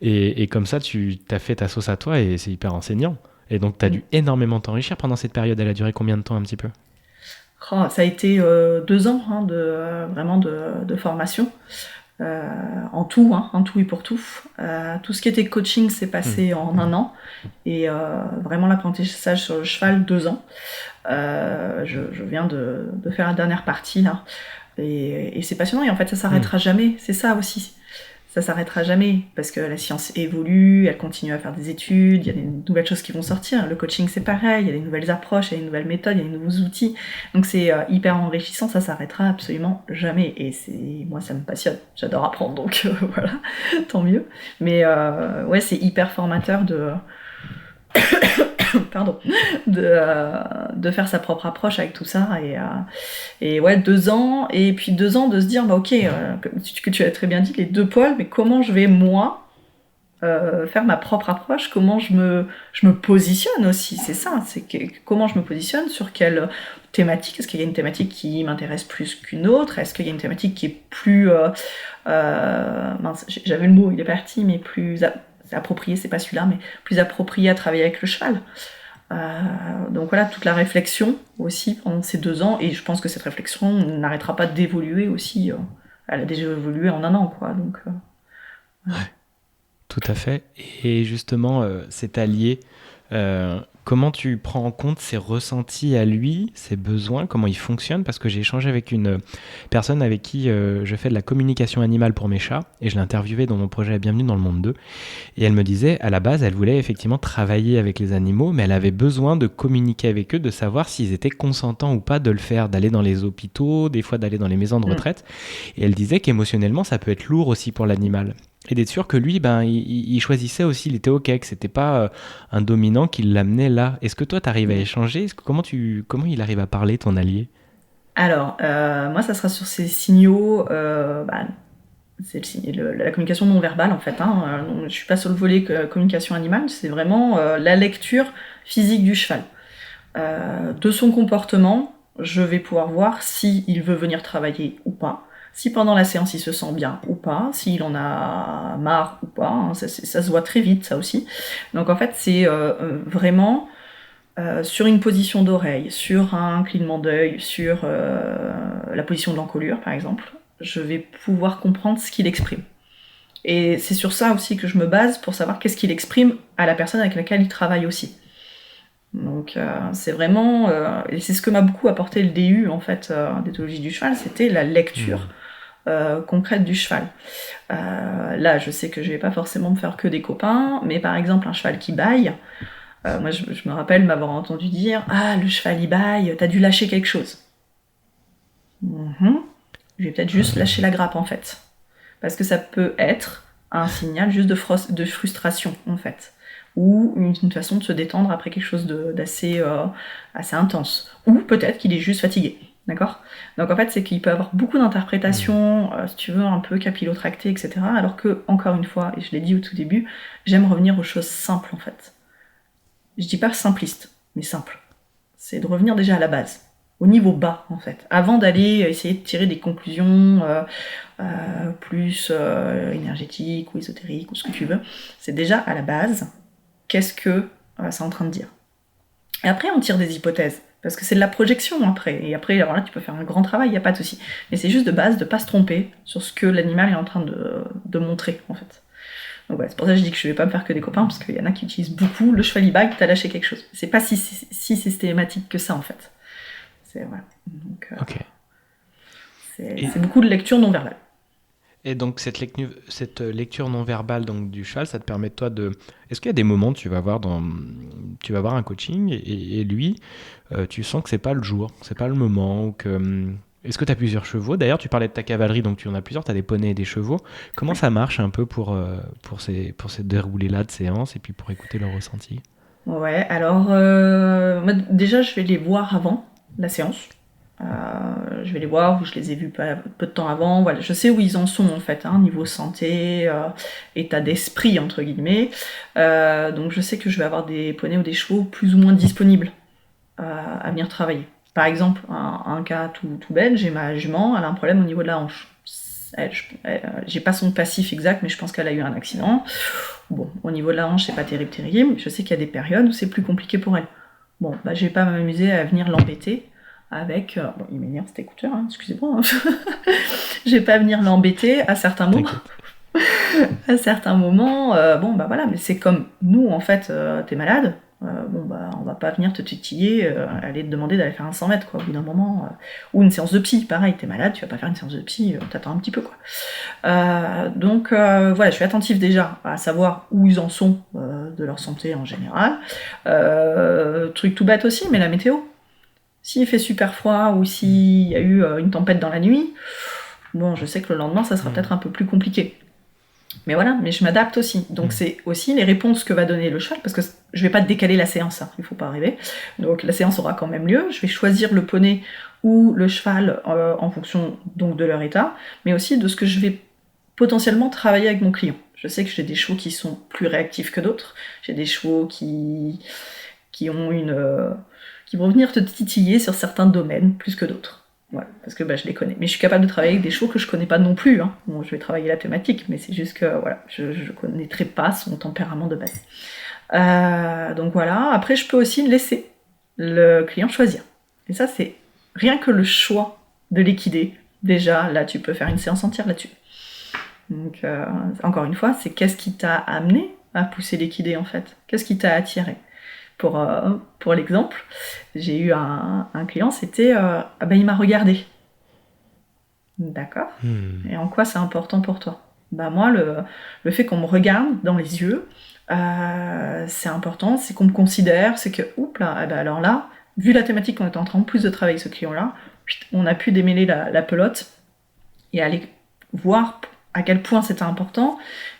Et comme ça, tu t'as fait ta sauce à toi et c'est hyper enseignant. Et donc, tu as dû énormément t'enrichir pendant cette période. Elle a duré combien de temps un petit peu ? Ça a été 2 ans vraiment de formation, en tout et pour tout. Tout ce qui était coaching s'est passé en 1 an, et vraiment l'apprentissage sur le cheval 2 ans. Je viens de faire la dernière partie là, et c'est passionnant, et en fait ça s'arrêtera jamais, c'est ça aussi. Ça s'arrêtera jamais, parce que la science évolue, elle continue à faire des études, il y a des nouvelles choses qui vont sortir. Le coaching, c'est pareil, il y a des nouvelles approches, il y a des nouvelles méthodes, il y a des nouveaux outils. Donc c'est hyper enrichissant, ça s'arrêtera absolument jamais. Et moi, ça me passionne, j'adore apprendre, donc voilà, tant mieux. Mais ouais, c'est hyper formateur de faire sa propre approche avec tout ça, et ouais, 2 ans, et puis 2 ans de se dire bah ok, que tu as très bien dit, les 2 pôles, mais comment je vais moi faire ma propre approche, comment je me positionne aussi, c'est ça, comment je me positionne, sur quelle thématique, est-ce qu'il y a une thématique qui m'intéresse plus qu'une autre, est-ce qu'il y a une thématique qui est plus, mince, j'avais le mot, il est parti, mais plus approprié, c'est pas celui-là, mais plus approprié à travailler avec le cheval. Donc voilà, toute la réflexion aussi pendant ces 2 ans, et je pense que cette réflexion n'arrêtera pas d'évoluer aussi, elle a déjà évolué en 1 an, quoi, donc... Tout à fait. Et justement, cet allié, comment tu prends en compte ses ressentis à lui, ses besoins, comment il fonctionne? Parce que j'ai échangé avec une personne avec qui je fais de la communication animale pour mes chats, et je l'ai interviewée dans mon projet Bienvenue dans le monde 2. Et elle me disait, à la base, elle voulait effectivement travailler avec les animaux, mais elle avait besoin de communiquer avec eux, de savoir s'ils étaient consentants ou pas de le faire, d'aller dans les hôpitaux, des fois d'aller dans les maisons de retraite. Et elle disait qu'émotionnellement, ça peut être lourd aussi pour l'animal. Et d'être sûr que lui, il choisissait aussi, il était OK, que c'était pas un dominant qui l'amenait là. Est-ce que toi, tu arrives à échanger? Comment il arrive à parler, ton allié? Alors, moi, ça sera sur ces signaux, c'est la communication non verbale, en fait, hein. Je suis pas sur le volet communication animale, c'est vraiment la lecture physique du cheval. De son comportement, je vais pouvoir voir s'il veut venir travailler ou pas, si pendant la séance il se sent bien ou pas, s'il en a marre ou pas, hein. Ça se voit très vite, ça aussi. Donc en fait, c'est vraiment sur une position d'oreille, sur un clignement d'œil, sur la position de l'encolure, par exemple, je vais pouvoir comprendre ce qu'il exprime. Et c'est sur ça aussi que je me base pour savoir qu'est-ce qu'il exprime à la personne avec laquelle il travaille aussi. Donc c'est vraiment, et c'est ce que m'a beaucoup apporté le DU en fait, d'éthologie du cheval, c'était la lecture concrète du cheval. Là, je sais que je vais pas forcément me faire que des copains, mais par exemple un cheval qui bâille, moi je me rappelle m'avoir entendu dire « Ah, le cheval il bâille, t'as dû lâcher quelque chose. » Je vais peut-être juste lâcher la grappe en fait. Parce que ça peut être un signal juste de frustration en fait. Ou une façon de se détendre après quelque chose d'assez assez intense. Ou peut-être qu'il est juste fatigué. D'accord? Donc en fait, c'est qu'il peut avoir beaucoup d'interprétations, si tu veux, un peu capillotractées, etc. Alors que, encore une fois, et je l'ai dit au tout début, j'aime revenir aux choses simples en fait. Je dis pas simpliste, mais simple. C'est de revenir déjà à la base, au niveau bas en fait, avant d'aller essayer de tirer des conclusions plus énergétiques ou ésotériques ou ce que tu veux. C'est déjà à la base, qu'est-ce que c'est en train de dire. Et après, on tire des hypothèses, parce que c'est de la projection après. Et après, alors là, tu peux faire un grand travail, il n'y a pas de souci. Mais c'est juste de base de ne pas se tromper sur ce que l'animal est en train de montrer en fait. Donc voilà, c'est pour ça que je dis que je vais pas me faire que des copains, parce qu'il y en a qui utilisent beaucoup le cheval bag, t'as lâché quelque chose. C'est pas si systématique que ça en fait. C'est voilà. Donc, Ok. c'est beaucoup de lecture non verbale. Et donc cette lecture non verbale donc du cheval, ça te permet de toi de... Est-ce qu'il y a des moments tu vas voir un coaching et lui, tu sens que c'est pas le jour, c'est pas le moment, ou que... Est-ce que tu as plusieurs chevaux? D'ailleurs, tu parlais de ta cavalerie, donc tu en as plusieurs, tu as des poneys et des chevaux. Comment ça marche un peu pour ces déroulés-là de séance et puis pour écouter leurs ressentis? Ouais, alors moi, déjà je vais les voir avant la séance. Je vais les voir, je les ai vus peu de temps avant. Voilà, je sais où ils en sont en fait, hein, niveau santé, état d'esprit entre guillemets. Donc je sais que je vais avoir des poneys ou des chevaux plus ou moins disponibles à venir travailler. Par exemple, un cas tout bête, j'ai ma jument, elle a un problème au niveau de la hanche. J'ai pas son passif exact, mais je pense qu'elle a eu un accident. Bon, au niveau de la hanche, c'est pas terrible. Je sais qu'il y a des périodes où c'est plus compliqué pour elle. Bon, je vais pas m'amuser à venir l'embêter avec... bon, il m'énerve cet écouteur, hein, excusez-moi. Je vais pas venir l'embêter à certains moments. À certains moments, voilà, mais c'est comme nous, en fait, t'es malade, on va pas venir te titiller, aller te demander d'aller faire un 100 mètres, quoi, au bout d'un moment, ou une séance de psy, pareil, t'es malade, tu vas pas faire une séance de psy, t'attends un petit peu, quoi. Donc, voilà, je suis attentive déjà à savoir où ils en sont de leur santé en général. Truc tout bête aussi, mais la météo. S'il fait super froid ou s'il y a eu une tempête dans la nuit, bon, je sais que le lendemain, ça sera peut-être un peu plus compliqué. Mais voilà, mais je m'adapte aussi. Donc c'est aussi les réponses que va donner le cheval, parce que je vais pas décaler la séance, hein, il faut pas rêver. Donc la séance aura quand même lieu. Je vais choisir le poney ou le cheval en fonction donc de leur état, mais aussi de ce que je vais potentiellement travailler avec mon client. Je sais que j'ai des chevaux qui sont plus réactifs que d'autres. J'ai des chevaux qui ont qui vont venir te titiller sur certains domaines plus que d'autres. Voilà, parce que je les connais. Mais je suis capable de travailler avec des chevaux que je connais pas non plus. Hein. Bon, je vais travailler la thématique, mais c'est juste que voilà, je connaîtrai pas son tempérament de base. Donc voilà. Après, je peux aussi laisser le client choisir. Et ça, c'est rien que le choix de l'équidé. Déjà, là, tu peux faire une séance entière là-dessus. Donc, encore une fois, c'est qu'est-ce qui t'a amené à pousser l'équidé en fait? Qu'est-ce qui t'a attiré? Pour l'exemple, j'ai eu un client, c'était il m'a regardé. D'accord. Et en quoi c'est important pour toi? Moi, le fait qu'on me regarde dans les yeux, c'est important, c'est qu'on me considère, c'est que, alors là, vu la thématique qu'on est en train en plus de travailler avec ce client-là, on a pu démêler la pelote et aller voir à quel point c'était important,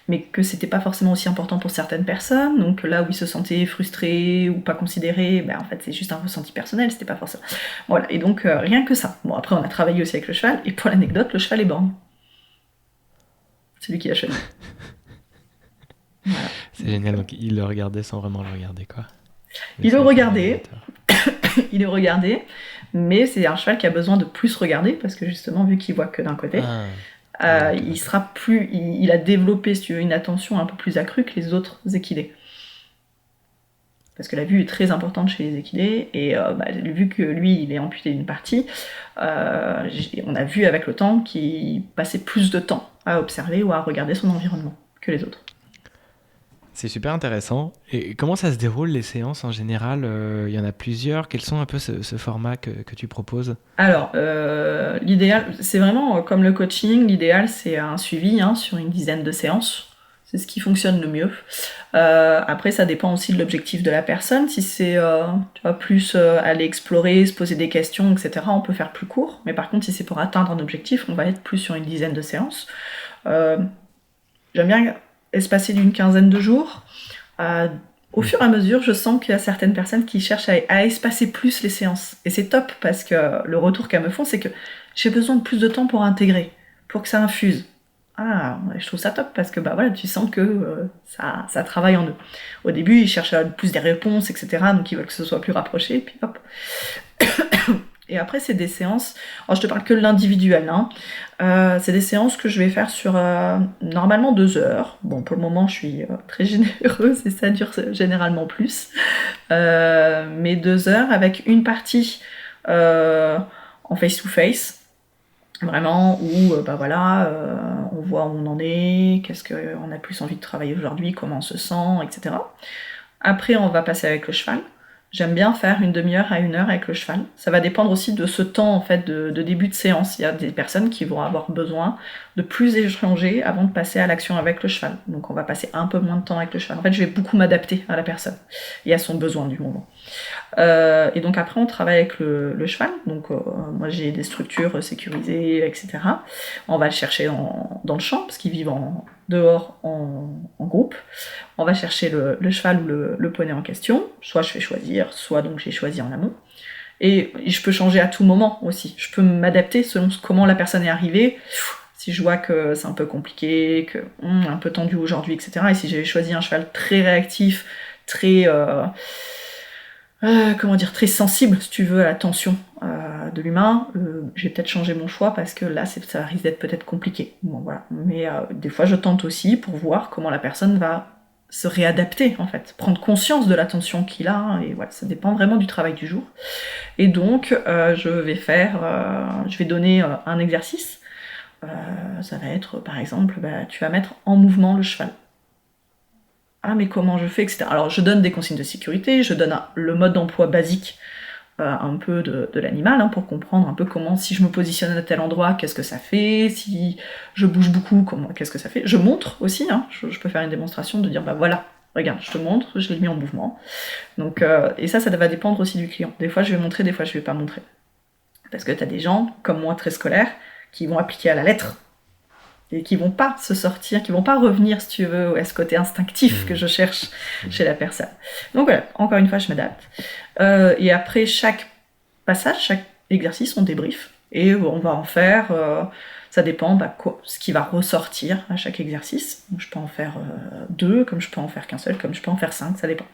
mais que c'était pas forcément aussi important pour certaines personnes. Donc là où ils se sentaient frustrés ou pas considérés, en fait c'est juste un ressenti personnel, c'était pas forcément. Voilà, et donc rien que ça. Bon, après on a travaillé aussi avec le cheval, et pour l'anecdote, le cheval est borgne. C'est lui qui l'a choisi. Voilà. C'est génial, donc il le regardait sans vraiment le regarder, quoi. Il le regardait, il le regardait, mais c'est un cheval qui a besoin de plus regarder, parce que justement, vu qu'il voit que d'un côté, il sera plus, il a développé, si tu veux, une attention un peu plus accrue que les autres équidés. Parce que la vue est très importante chez les équidés, et vu que lui, il est amputé d'une partie, on a vu avec le temps qu'il passait plus de temps à observer ou à regarder son environnement que les autres. C'est super intéressant. Et comment ça se déroule, les séances en général? Il y en a plusieurs. Quels sont un peu ce format que tu proposes? Alors, l'idéal, c'est vraiment comme le coaching, l'idéal c'est un suivi sur une dizaine de séances. C'est ce qui fonctionne le mieux. Après, ça dépend aussi de l'objectif de la personne. Si c'est plus aller explorer, se poser des questions, etc., on peut faire plus court. Mais par contre, si c'est pour atteindre un objectif, on va être plus sur une dizaine de séances. J'aime bien espacer d'une quinzaine de jours. Au fur et à mesure, je sens qu'il y a certaines personnes qui cherchent à espacer plus les séances. Et c'est top, parce que le retour qu'elles me font, c'est que j'ai besoin de plus de temps pour intégrer, pour que ça infuse. Je trouve ça top, parce que tu sens que ça travaille en eux. Au début, ils cherchent plus des réponses, etc. Donc ils veulent que ce soit plus rapproché, puis hop. Et après, c'est des séances... Alors, je te parle que de l'individuel. C'est des séances que je vais faire sur normalement 2 heures. Bon, pour le moment, je suis très généreuse et ça dure généralement plus. Mais 2 heures avec une partie en face-to-face. Vraiment, où on voit où on en est, qu'est-ce qu'on a plus envie de travailler aujourd'hui, comment on se sent, etc. Après, on va passer avec le cheval. J'aime bien faire une demi-heure à 1 heure avec le cheval. Ça va dépendre aussi de ce temps en fait de début de séance. Il y a des personnes qui vont avoir besoin de plus échanger avant de passer à l'action avec le cheval. Donc on va passer un peu moins de temps avec le cheval. En fait, je vais beaucoup m'adapter à la personne et à son besoin du moment. Et donc après, on travaille avec le cheval. Donc moi, j'ai des structures sécurisées, etc. On va le chercher dans le champ parce qu'ils vivent dehors en groupe. On va chercher le cheval ou le poney en question. Soit je fais choisir, soit donc j'ai choisi en amont. Et je peux changer à tout moment aussi. Je peux m'adapter selon comment la personne est arrivée. Si je vois que c'est un peu compliqué, que un peu tendu aujourd'hui, etc. Et si j'avais choisi un cheval très réactif, très très sensible, si tu veux, à la tension de l'humain, j'ai peut-être changé mon choix parce que là, ça risque d'être peut-être compliqué. Bon, voilà. Mais des fois, je tente aussi pour voir comment la personne va se réadapter, en fait, prendre conscience de la tension qu'il a, et voilà, ça dépend vraiment du travail du jour. Et donc, je vais donner un exercice. Ça va être, par exemple, tu vas mettre en mouvement le cheval. Mais comment je fais, etc. Alors, je donne des consignes de sécurité, je donne le mode d'emploi basique un peu de l'animal, pour comprendre un peu comment, si je me positionne à tel endroit, qu'est-ce que ça fait, si je bouge beaucoup, qu'est-ce que ça fait. Je montre aussi, je peux faire une démonstration de dire, voilà, regarde, je te montre, je l'ai mis en mouvement. Donc, et ça va dépendre aussi du client. Des fois, je vais montrer, des fois, je vais pas montrer. Parce que t'as des gens, comme moi, très scolaires, qui vont appliquer à la lettre, et qui vont pas se sortir, qui vont pas revenir, si tu veux, à ce côté instinctif que je cherche chez la personne. Donc voilà, encore une fois, je m'adapte. Et après chaque passage, chaque exercice, on débrief. Et on va en faire, ça dépend ce qui va ressortir à chaque exercice. Donc, je peux en faire 2, comme je peux en faire qu'un seul, comme je peux en faire 5, ça dépend.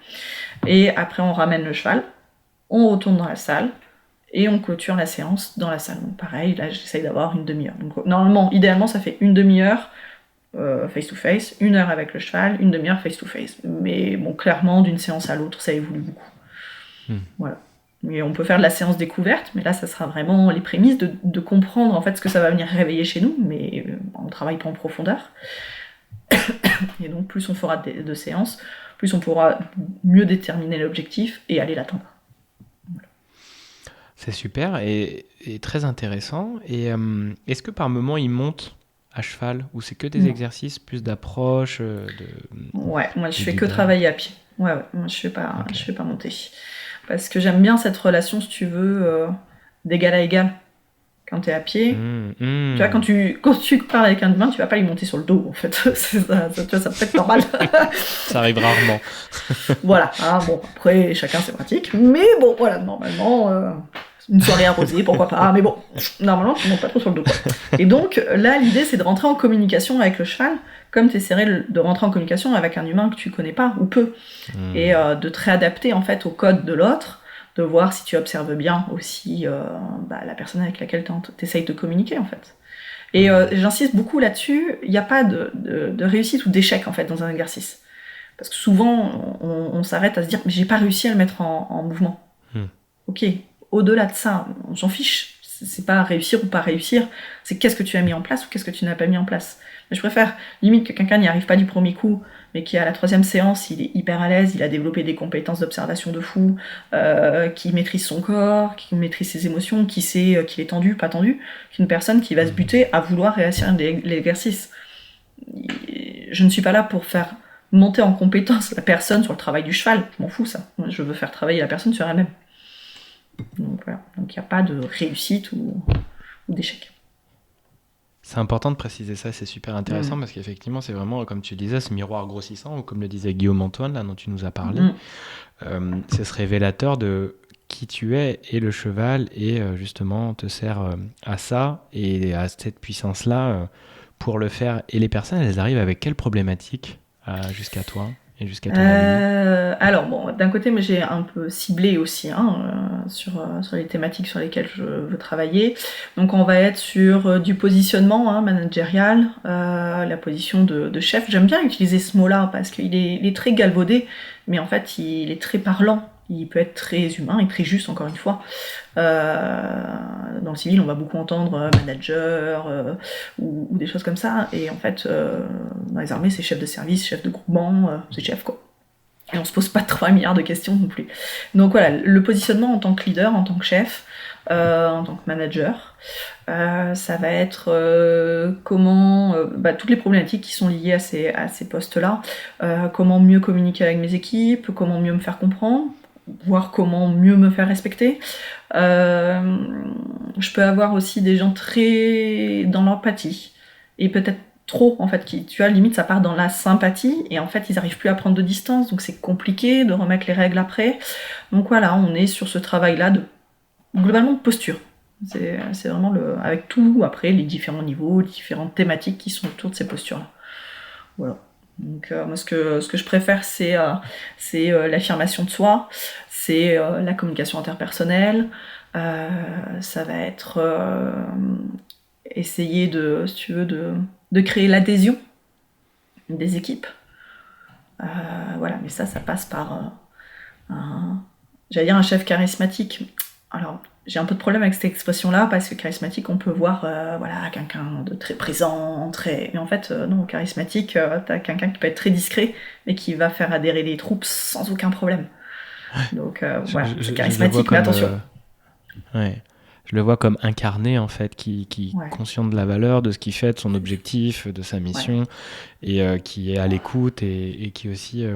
Et après, on ramène le cheval, on retourne dans la salle, et on clôture la séance dans la salle. Donc pareil, là j'essaye d'avoir une demi-heure. Donc normalement, idéalement, ça fait une demi-heure face-to-face, 1 heure avec le cheval, une demi-heure face-to-face. Mais bon, clairement, d'une séance à l'autre, ça évolue beaucoup. Voilà. Et on peut faire de la séance découverte, mais là, ça sera vraiment les prémices de comprendre en fait ce que ça va venir réveiller chez nous, mais on travaille pas en profondeur. Et donc, plus on fera de séances, plus on pourra mieux déterminer l'objectif et aller l'atteindre. C'est super et très intéressant. Et est-ce que par moment il monte à cheval ou c'est que des exercices plus d'approche Ouais, moi je fais que travailler à pied. Ouais, moi je fais pas monter. Parce que j'aime bien cette relation, si tu veux, d'égal à égal. Quand t'es à pied, tu vois, quand tu parles avec un humain, tu vas pas lui monter sur le dos, en fait. Tu vois, ça peut être normal. Ça arrive rarement. Voilà, hein, bon, après, chacun ses pratiques. Mais bon, voilà, normalement, une soirée arrosée, pourquoi pas. Mais bon, normalement, tu montes pas trop sur le dos, quoi. Et donc, là, l'idée, c'est de rentrer en communication avec le cheval, comme tu essaierais de rentrer en communication avec un humain que tu connais pas, ou peu. Et de te réadapter, en fait, au code de l'autre, de voir si tu observes bien aussi la personne avec laquelle tu essayes de communiquer, en fait. Et j'insiste beaucoup là-dessus, il n'y a pas de réussite ou d'échec, en fait, dans un exercice. Parce que souvent, on s'arrête à se dire « mais j'ai pas réussi à le mettre en mouvement ». Ok, au-delà de ça, on s'en fiche. C'est pas réussir ou pas réussir, c'est qu'est-ce que tu as mis en place ou qu'est-ce que tu n'as pas mis en place. Mais je préfère limite que quelqu'un n'y arrive pas du premier coup, mais qui à la 3e séance, il est hyper à l'aise, il a développé des compétences d'observation de fou, qui maîtrise son corps, qui maîtrise ses émotions, qui sait qu'il est tendu, pas tendu, qu'une personne qui va se buter à vouloir réussir l'exercice. Je ne suis pas là pour faire monter en compétence la personne sur le travail du cheval, je m'en fous ça. Moi, je veux faire travailler la personne sur elle-même. Donc voilà, donc il n'y a pas de réussite ou d'échec. C'est important de préciser ça, c'est super intéressant parce qu'effectivement, c'est vraiment, comme tu disais, ce miroir grossissant, ou comme le disait Guillaume Antoine, là, dont tu nous as parlé, c'est ce révélateur de qui tu es et le cheval, et justement te sert à ça et à cette puissance-là pour le faire. Et les personnes, elles arrivent avec quelles problématiques jusqu'à toi et jusqu'à ton ami? Alors bon, d'un côté, mais j'ai un peu ciblé aussi sur les thématiques sur lesquelles je veux travailler. Donc on va être sur du positionnement managérial, la position de chef. J'aime bien utiliser ce mot-là parce qu'il est très galvaudé, mais en fait il est très parlant. Il peut être très humain et très juste, encore une fois. Dans le civil, on va beaucoup entendre manager ou des choses comme ça. Et en fait, dans les armées, c'est chef de service, chef de groupement, c'est chef, quoi. Et on se pose pas 3 milliards de questions non plus. Donc voilà, le positionnement en tant que leader, en tant que chef, en tant que manager, ça va être comment toutes les problématiques qui sont liées à ces postes-là, comment mieux communiquer avec mes équipes, comment mieux me faire comprendre, voir comment mieux me faire respecter. Je peux avoir aussi des gens très dans l'empathie et peut-être trop en fait, qui, tu vois, limite ça part dans la sympathie et en fait ils arrivent plus à prendre de distance, donc c'est compliqué de remettre les règles après. Donc voilà, on est sur ce travail-là globalement de posture. C'est vraiment avec tout après les différents niveaux, les différentes thématiques qui sont autour de ces postures-là. Voilà. Donc moi ce que je préfère c'est l'affirmation de soi, c'est la communication interpersonnelle, ça va être essayer si tu veux, de créer l'adhésion des équipes. Voilà, mais ça passe par j'allais dire un chef charismatique. Alors, j'ai un peu de problème avec cette expression-là, parce que charismatique, on peut voir quelqu'un de très présent, mais en fait, non, charismatique, t'as quelqu'un qui peut être très discret, mais qui va faire adhérer les troupes sans aucun problème. Donc, voilà, c'est charismatique, mais attention. Je le vois comme incarné, en fait, qui est conscient de la valeur, de ce qu'il fait, de son objectif, de sa mission, et qui est à l'écoute, et qui est aussi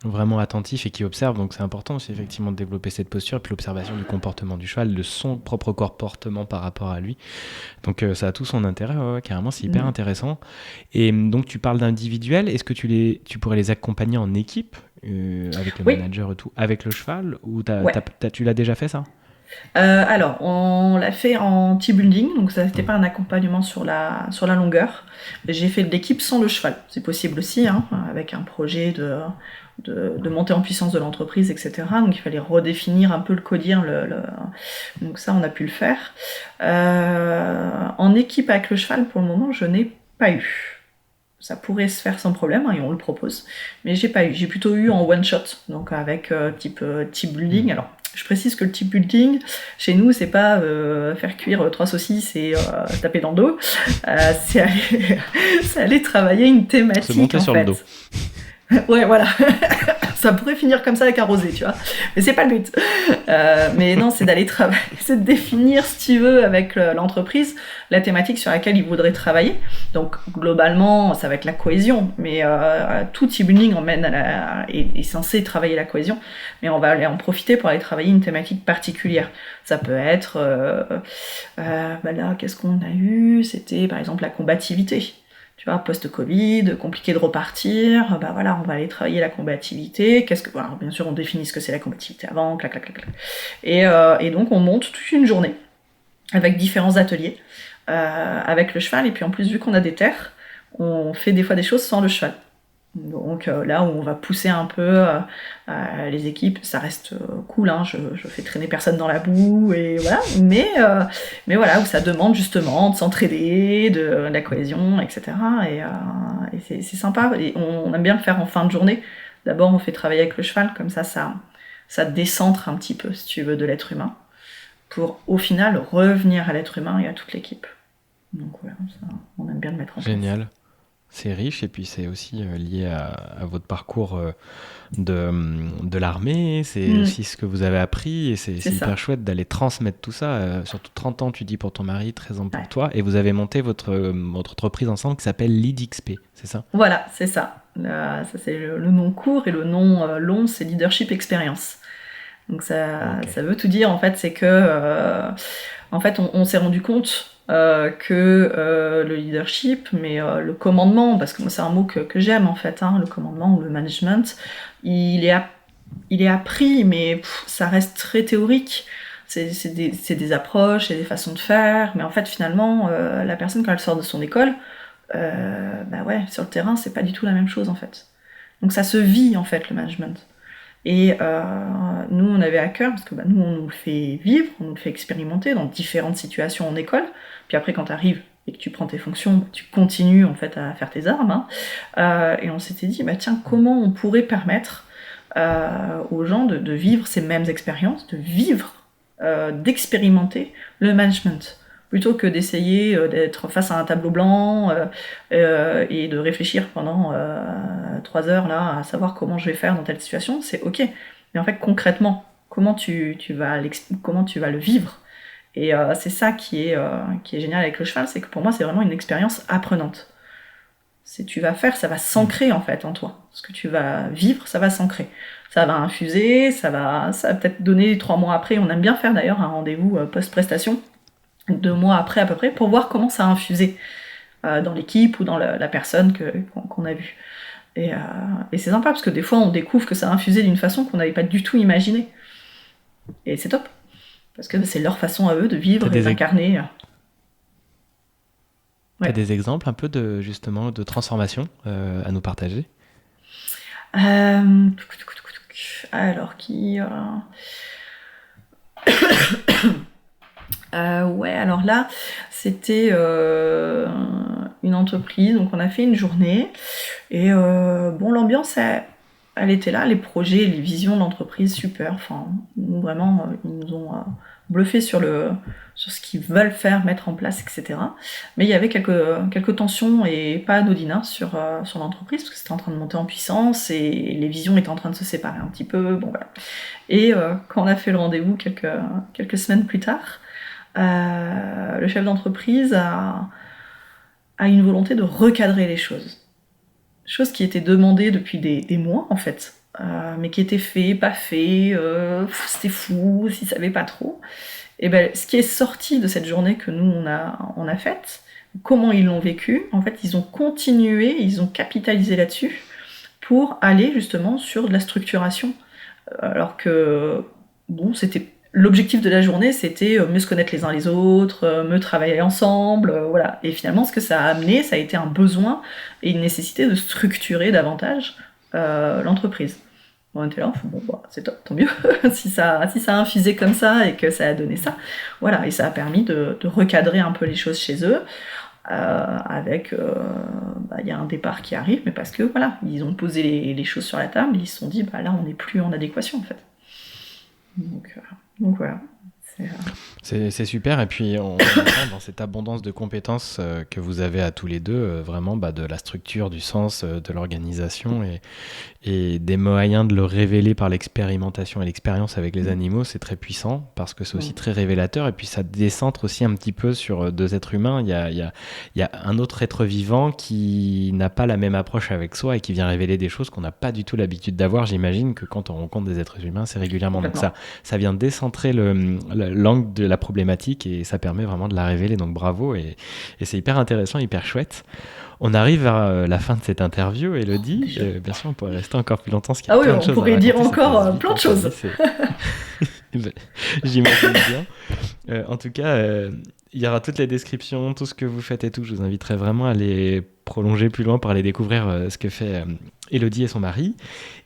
vraiment attentif et qui observe. Donc c'est important aussi, effectivement, de développer cette posture, et puis l'observation du comportement du cheval, de son propre comportement par rapport à lui. Donc ça a tout son intérêt, carrément, c'est hyper intéressant. Et donc tu parles d'individuel, est-ce que tu pourrais les accompagner en équipe, avec le manager et tout, avec le cheval, ou tu l'as déjà fait, ça ? Alors, on l'a fait en team building, donc ça n'était pas un accompagnement sur la longueur. J'ai fait de l'équipe sans le cheval. C'est possible aussi, hein, avec un projet de montée en puissance de l'entreprise, etc. Donc il fallait redéfinir un peu le codir. Donc ça, on a pu le faire. En équipe avec le cheval, pour le moment, je n'ai pas eu. Ça pourrait se faire sans problème, hein, et on le propose. Mais j'ai pas eu. J'ai plutôt eu en one shot, donc avec type team building. Alors, je précise que le team building, chez nous, c'est pas faire cuire 3 saucisses et taper dans le dos. C'est aller, c'est aller travailler une Se thématique, monter en sur le dos. fait. Ouais, voilà. Ça pourrait finir comme ça avec un rosé, tu vois. Mais c'est pas le but. Mais non, c'est d'aller travailler, c'est de définir, si tu veux, avec l'entreprise, la thématique sur laquelle ils voudraient travailler. Donc, globalement, ça va être la cohésion. Mais tout team building est censé travailler la cohésion. Mais on va aller en profiter pour aller travailler une thématique particulière. Ça peut être, là, qu'est-ce qu'on a eu? C'était, par exemple, la combativité. Tu vois, post-Covid, compliqué de repartir, bah voilà, on va aller travailler la combativité. Alors bien sûr, on définit ce que c'est la combativité avant, clac, clac, clac, clac. Et donc, on monte toute une journée avec différents ateliers, avec le cheval. Et puis en plus, vu qu'on a des terres, on fait des fois des choses sans le cheval. Donc là où on va pousser un peu les équipes, ça reste cool, hein, je fais traîner personne dans la boue, et voilà, mais voilà, où ça demande justement de s'entraider, de la cohésion, etc. Et c'est sympa, et on aime bien le faire en fin de journée. D'abord on fait travailler avec le cheval, comme ça décentre un petit peu, si tu veux, de l'être humain, pour au final revenir à l'être humain et à toute l'équipe. Donc voilà, ça, on aime bien le mettre en place. Génial. C'est riche et puis c'est aussi lié à votre parcours de l'armée, c'est aussi ce que vous avez appris et c'est C'est ça. hyper chouette d'aller transmettre tout ça. Surtout 30 ans, tu dis pour ton mari, 13 ans pour toi, et vous avez monté votre entreprise ensemble qui s'appelle LeadXP, c'est ça? Voilà, c'est ça. Ça, c'est le nom court, et le nom long, c'est Leadership Experience. Donc ça veut tout dire, en fait, c'est que en fait, on s'est rendu compte que le leadership, mais le commandement, parce que moi c'est un mot que j'aime en fait, hein, le commandement ou le management, il est appris, mais ça reste très théorique. C'est des approches, c'est des façons de faire, mais en fait finalement, la personne quand elle sort de son école, bah ouais, sur le terrain, c'est pas du tout la même chose en fait. Donc ça se vit en fait, le management. Et nous, on avait à cœur, parce que nous, on nous le fait vivre, on nous le fait expérimenter dans différentes situations en école. Puis après, quand tu arrives et que tu prends tes fonctions, tu continues en fait à faire tes armes. Hein. Et on s'était dit, tiens, comment on pourrait permettre aux gens de vivre ces mêmes expériences, de vivre, d'expérimenter le management, plutôt que d'essayer d'être face à un tableau blanc et de réfléchir pendant 3 heures là, à savoir comment je vais faire dans telle situation. C'est ok, mais en fait concrètement, comment tu vas le vivre. Et c'est ça qui est génial avec le cheval, c'est que pour moi c'est vraiment une expérience apprenante. Tu vas faire, ça va s'ancrer en fait en toi. Ce que tu vas vivre, ça va s'ancrer. Ça va infuser, ça va peut-être donner 3 mois après. On aime bien faire d'ailleurs un rendez-vous post-prestation, 2 mois après à peu près, pour voir comment ça a infusé dans l'équipe ou dans la personne qu'on a vue. Et c'est sympa, parce que des fois on découvre que ça a infusé d'une façon qu'on n'avait pas du tout imaginée. Et c'est top, parce que c'est leur façon à eux de vivre et d'incarner. T'as des exemples un peu justement de transformation à nous partager? Alors qui... ouais, alors là, c'était une entreprise, donc on a fait une journée, et l'ambiance, elle était là, les projets, les visions de l'entreprise, super, enfin, vraiment, ils nous ont bluffé sur ce qu'ils veulent faire, mettre en place, etc. Mais il y avait quelques tensions, et pas anodines, hein, sur l'entreprise, parce que c'était en train de monter en puissance, et les visions étaient en train de se séparer un petit peu, bon voilà. Et quand on a fait le rendez-vous quelques semaines plus tard, le chef d'entreprise a une volonté de recadrer les choses. Chose qui était demandée depuis des mois, en fait, mais qui était fait, pas fait, c'était fou, s'ils savaient pas trop. Et ce qui est sorti de cette journée que nous, on a faite, comment ils l'ont vécu, en fait, ils ont continué, ils ont capitalisé là-dessus pour aller justement sur de la structuration. Alors que, c'était l'objectif de la journée, c'était mieux se connaître les uns les autres, mieux travailler ensemble, voilà. Et finalement, ce que ça a amené, ça a été un besoin et une nécessité de structurer davantage l'entreprise. On était là, bon, bah, c'est top, tant mieux, si ça a infusé comme ça et que ça a donné ça. Voilà, et ça a permis de recadrer un peu les choses chez eux, avec, il y a un départ qui arrive, mais parce que, voilà, ils ont posé les choses sur la table, et ils se sont dit, là, on n'est plus en adéquation, en fait. Donc voilà. C'est super, et puis on entend dans cette abondance de compétences que vous avez à tous les deux, vraiment de la structure, du sens, de l'organisation et des moyens de le révéler par l'expérimentation et l'expérience avec les animaux, c'est très puissant parce que c'est aussi très révélateur, et puis ça décentre aussi un petit peu sur deux êtres humains. Il y a un autre être vivant qui n'a pas la même approche avec soi et qui vient révéler des choses qu'on n'a pas du tout l'habitude d'avoir. J'imagine que quand on rencontre des êtres humains, c'est régulièrement. Donc ça vient décentrer l'angle de la problématique et ça permet vraiment de la révéler. Donc bravo, et c'est hyper intéressant, hyper chouette. On arrive vers la fin de cette interview, Élodie. Bien sûr, on pourrait rester encore plus longtemps. Ah oui, on pourrait dire encore plein de choses. J'imagine bien. En tout cas, il y aura toutes les descriptions, tout ce que vous faites et tout. Je vous inviterai vraiment à aller prolonger plus loin pour aller découvrir ce que fait Élodie et son mari.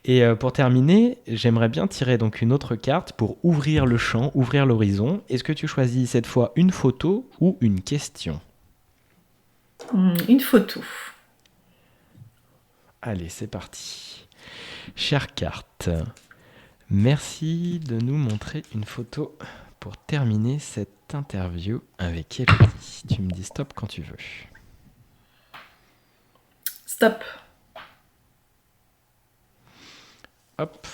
Et pour terminer, j'aimerais bien tirer donc une autre carte pour ouvrir le champ, ouvrir l'horizon. Est-ce que tu choisis cette fois une photo ou une question ? Une photo. Allez, c'est parti. Chère carte, merci de nous montrer une photo pour terminer cette interview avec Élodie. Tu me dis stop quand tu veux. Stop. Hop.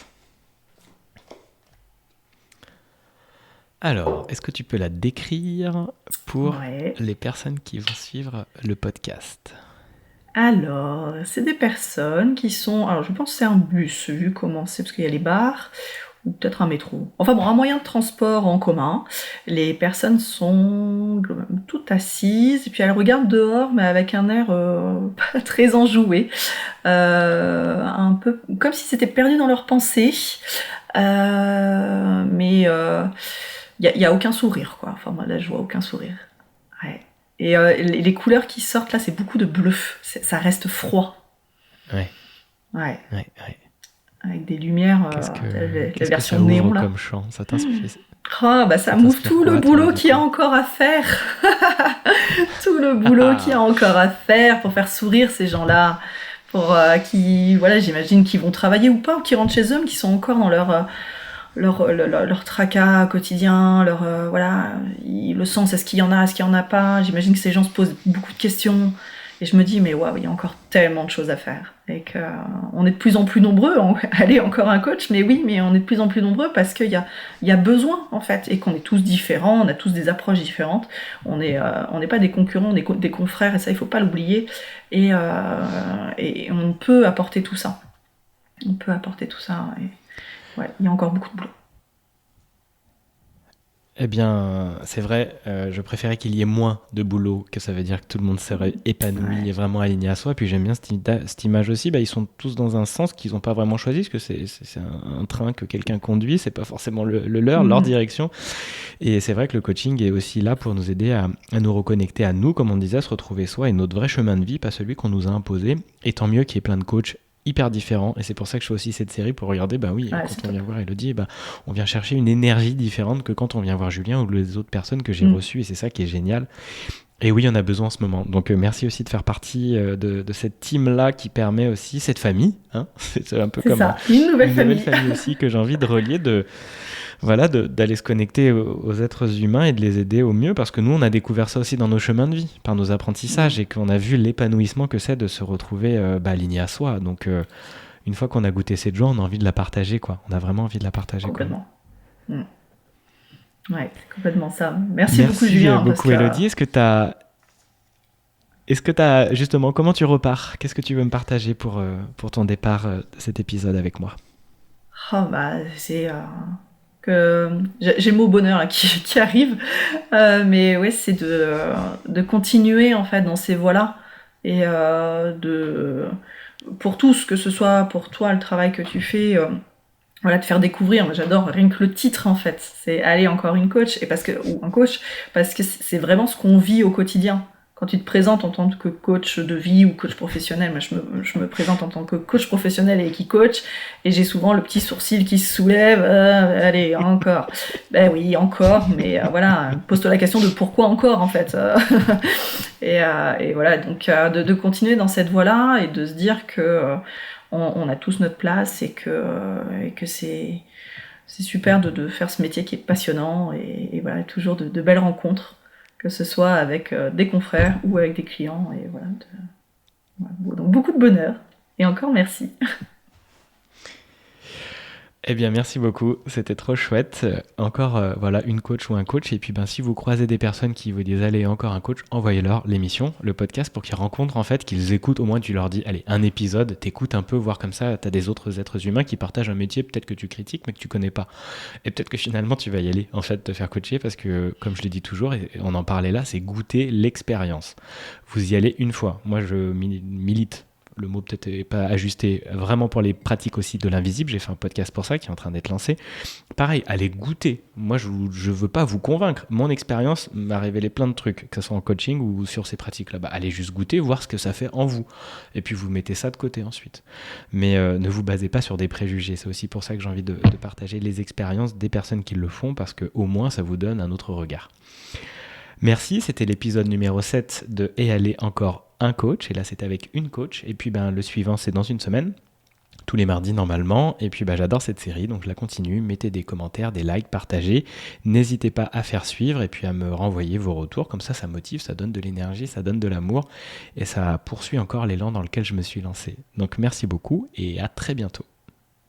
Alors, est-ce que tu peux la décrire pour les personnes qui vont suivre le podcast ? Alors, c'est des personnes qui sont... Alors, je pense que c'est un bus, vu comment c'est, parce qu'il y a les bars, ou peut-être un métro. Enfin bon, un moyen de transport en commun. Les personnes sont toutes assises, et puis elles regardent dehors, mais avec un air pas très enjoué. Un peu comme si c'était perdu dans leurs pensées. Mais... Il y a aucun sourire, quoi. Enfin, moi, là, je vois aucun sourire. Ouais. Et les couleurs qui sortent, là, c'est beaucoup de bleu. Ça reste froid. Ouais. Avec des lumières, la version néon, néon, là. Comme chant, ça t'inspire. Ça m'ouvre tout le boulot qu'il y a encore à faire. Tout le boulot qu'il y a encore à faire pour faire sourire ces gens-là. Pour qui, voilà, j'imagine qu'ils vont travailler ou pas, ou qui rentrent chez eux, mais qui sont encore dans leur tracas quotidien, le sens, est-ce qu'il y en a, est-ce qu'il y en a pas. J'imagine que ces gens se posent beaucoup de questions, et je me dis, mais waouh, il y a encore tellement de choses à faire, et qu'on est de plus en plus nombreux. Allez, encore un coach, mais oui, mais on est de plus en plus nombreux parce qu'il y a besoin, en fait, et qu'on est tous différents, on a tous des approches différentes, on n'est pas des concurrents, on est des confrères, et ça, il faut pas l'oublier, et on peut apporter tout ça. Ouais, il y a encore beaucoup de boulot. Eh bien, c'est vrai, je préférais qu'il y ait moins de boulot, que ça veut dire que tout le monde serait épanoui et vraiment aligné à soi. Puis j'aime bien cette image aussi, ils sont tous dans un sens qu'ils n'ont pas vraiment choisi, parce que c'est un train que quelqu'un conduit, c'est pas forcément leur direction. Et c'est vrai que le coaching est aussi là pour nous aider à nous reconnecter à nous, comme on disait, à se retrouver soi et notre vrai chemin de vie, pas celui qu'on nous a imposé. Et tant mieux qu'il y ait plein de coachs hyper différent, et c'est pour ça que je fais aussi cette série, pour regarder, quand on vient voir Élodie, on vient chercher une énergie différente que quand on vient voir Julien ou les autres personnes que j'ai reçues, et c'est ça qui est génial. Et oui, on a besoin en ce moment. Donc merci aussi de faire partie de cette team-là qui permet aussi cette famille, hein. C'est un peu comme ça. Une nouvelle famille aussi que j'ai envie de relier, d'aller se connecter aux êtres humains et de les aider au mieux, parce que nous, on a découvert ça aussi dans nos chemins de vie, par nos apprentissages, et qu'on a vu l'épanouissement que c'est de se retrouver aligné à soi. Donc, une fois qu'on a goûté cette joie, on a envie de la partager, quoi. On a vraiment envie de la partager. Complètement. Ouais, c'est complètement ça. Merci beaucoup, Julien. Merci beaucoup, Élodie. Est-ce que t'as justement, comment tu repars ? Qu'est-ce que tu veux me partager pour ton départ de cet épisode avec moi ? C'est... que j'ai le mot bonheur là, qui arrive, mais ouais, c'est de continuer en fait dans ces voies-là, et pour tous, que ce soit pour toi le travail que tu fais voilà, de faire découvrir. Moi, j'adore rien que le titre, en fait. C'est Allez, encore une coach, ou un coach, parce que c'est vraiment ce qu'on vit au quotidien. Quand tu te présentes en tant que coach de vie ou coach professionnel, moi je me présente en tant que coach professionnel et qui coach, et j'ai souvent le petit sourcil qui se soulève. Allez, encore. Ben oui, encore, mais voilà, pose-toi la question de pourquoi encore, en fait. Et voilà, donc de continuer dans cette voie-là et de se dire que on a tous notre place et que c'est super de faire ce métier qui est passionnant et voilà, toujours de belles rencontres, que ce soit avec des confrères ou avec des clients. Et voilà, donc beaucoup de bonheur. Et encore merci. Eh bien, merci beaucoup, c'était trop chouette. Encore, voilà, une coach ou un coach. Et puis, si vous croisez des personnes qui vous disent, allez, encore un coach, envoyez-leur l'émission, le podcast, pour qu'ils rencontrent, en fait, qu'ils écoutent. Au moins, tu leur dis, allez, un épisode, t'écoutes un peu, voir comme ça, t'as des autres êtres humains qui partagent un métier, peut-être que tu critiques, mais que tu connais pas. Et peut-être que finalement, tu vas y aller, en fait, te faire coacher, parce que, comme je l'ai dit toujours, et on en parlait là, c'est goûter l'expérience. Vous y allez une fois. Moi, je milite. Le mot peut-être n'est pas ajusté, vraiment pour les pratiques aussi de l'invisible. J'ai fait un podcast pour ça qui est en train d'être lancé. Pareil, allez goûter. Moi, je ne veux pas vous convaincre. Mon expérience m'a révélé plein de trucs, que ce soit en coaching ou sur ces pratiques-là. Allez juste goûter, voir ce que ça fait en vous. Et puis, vous mettez ça de côté ensuite. Mais ne vous basez pas sur des préjugés. C'est aussi pour ça que j'ai envie de partager les expériences des personnes qui le font, parce qu'au moins, ça vous donne un autre regard. Merci, c'était l'épisode numéro 7 de Et allez, encore un coach. Et là, c'était avec une coach. Et puis, le suivant, c'est dans une semaine. Tous les mardis, normalement. Et puis, j'adore cette série, donc je la continue. Mettez des commentaires, des likes, partagez. N'hésitez pas à faire suivre et puis à me renvoyer vos retours. Comme ça motive, ça donne de l'énergie, ça donne de l'amour. Et ça poursuit encore l'élan dans lequel je me suis lancé. Donc, merci beaucoup et à très bientôt.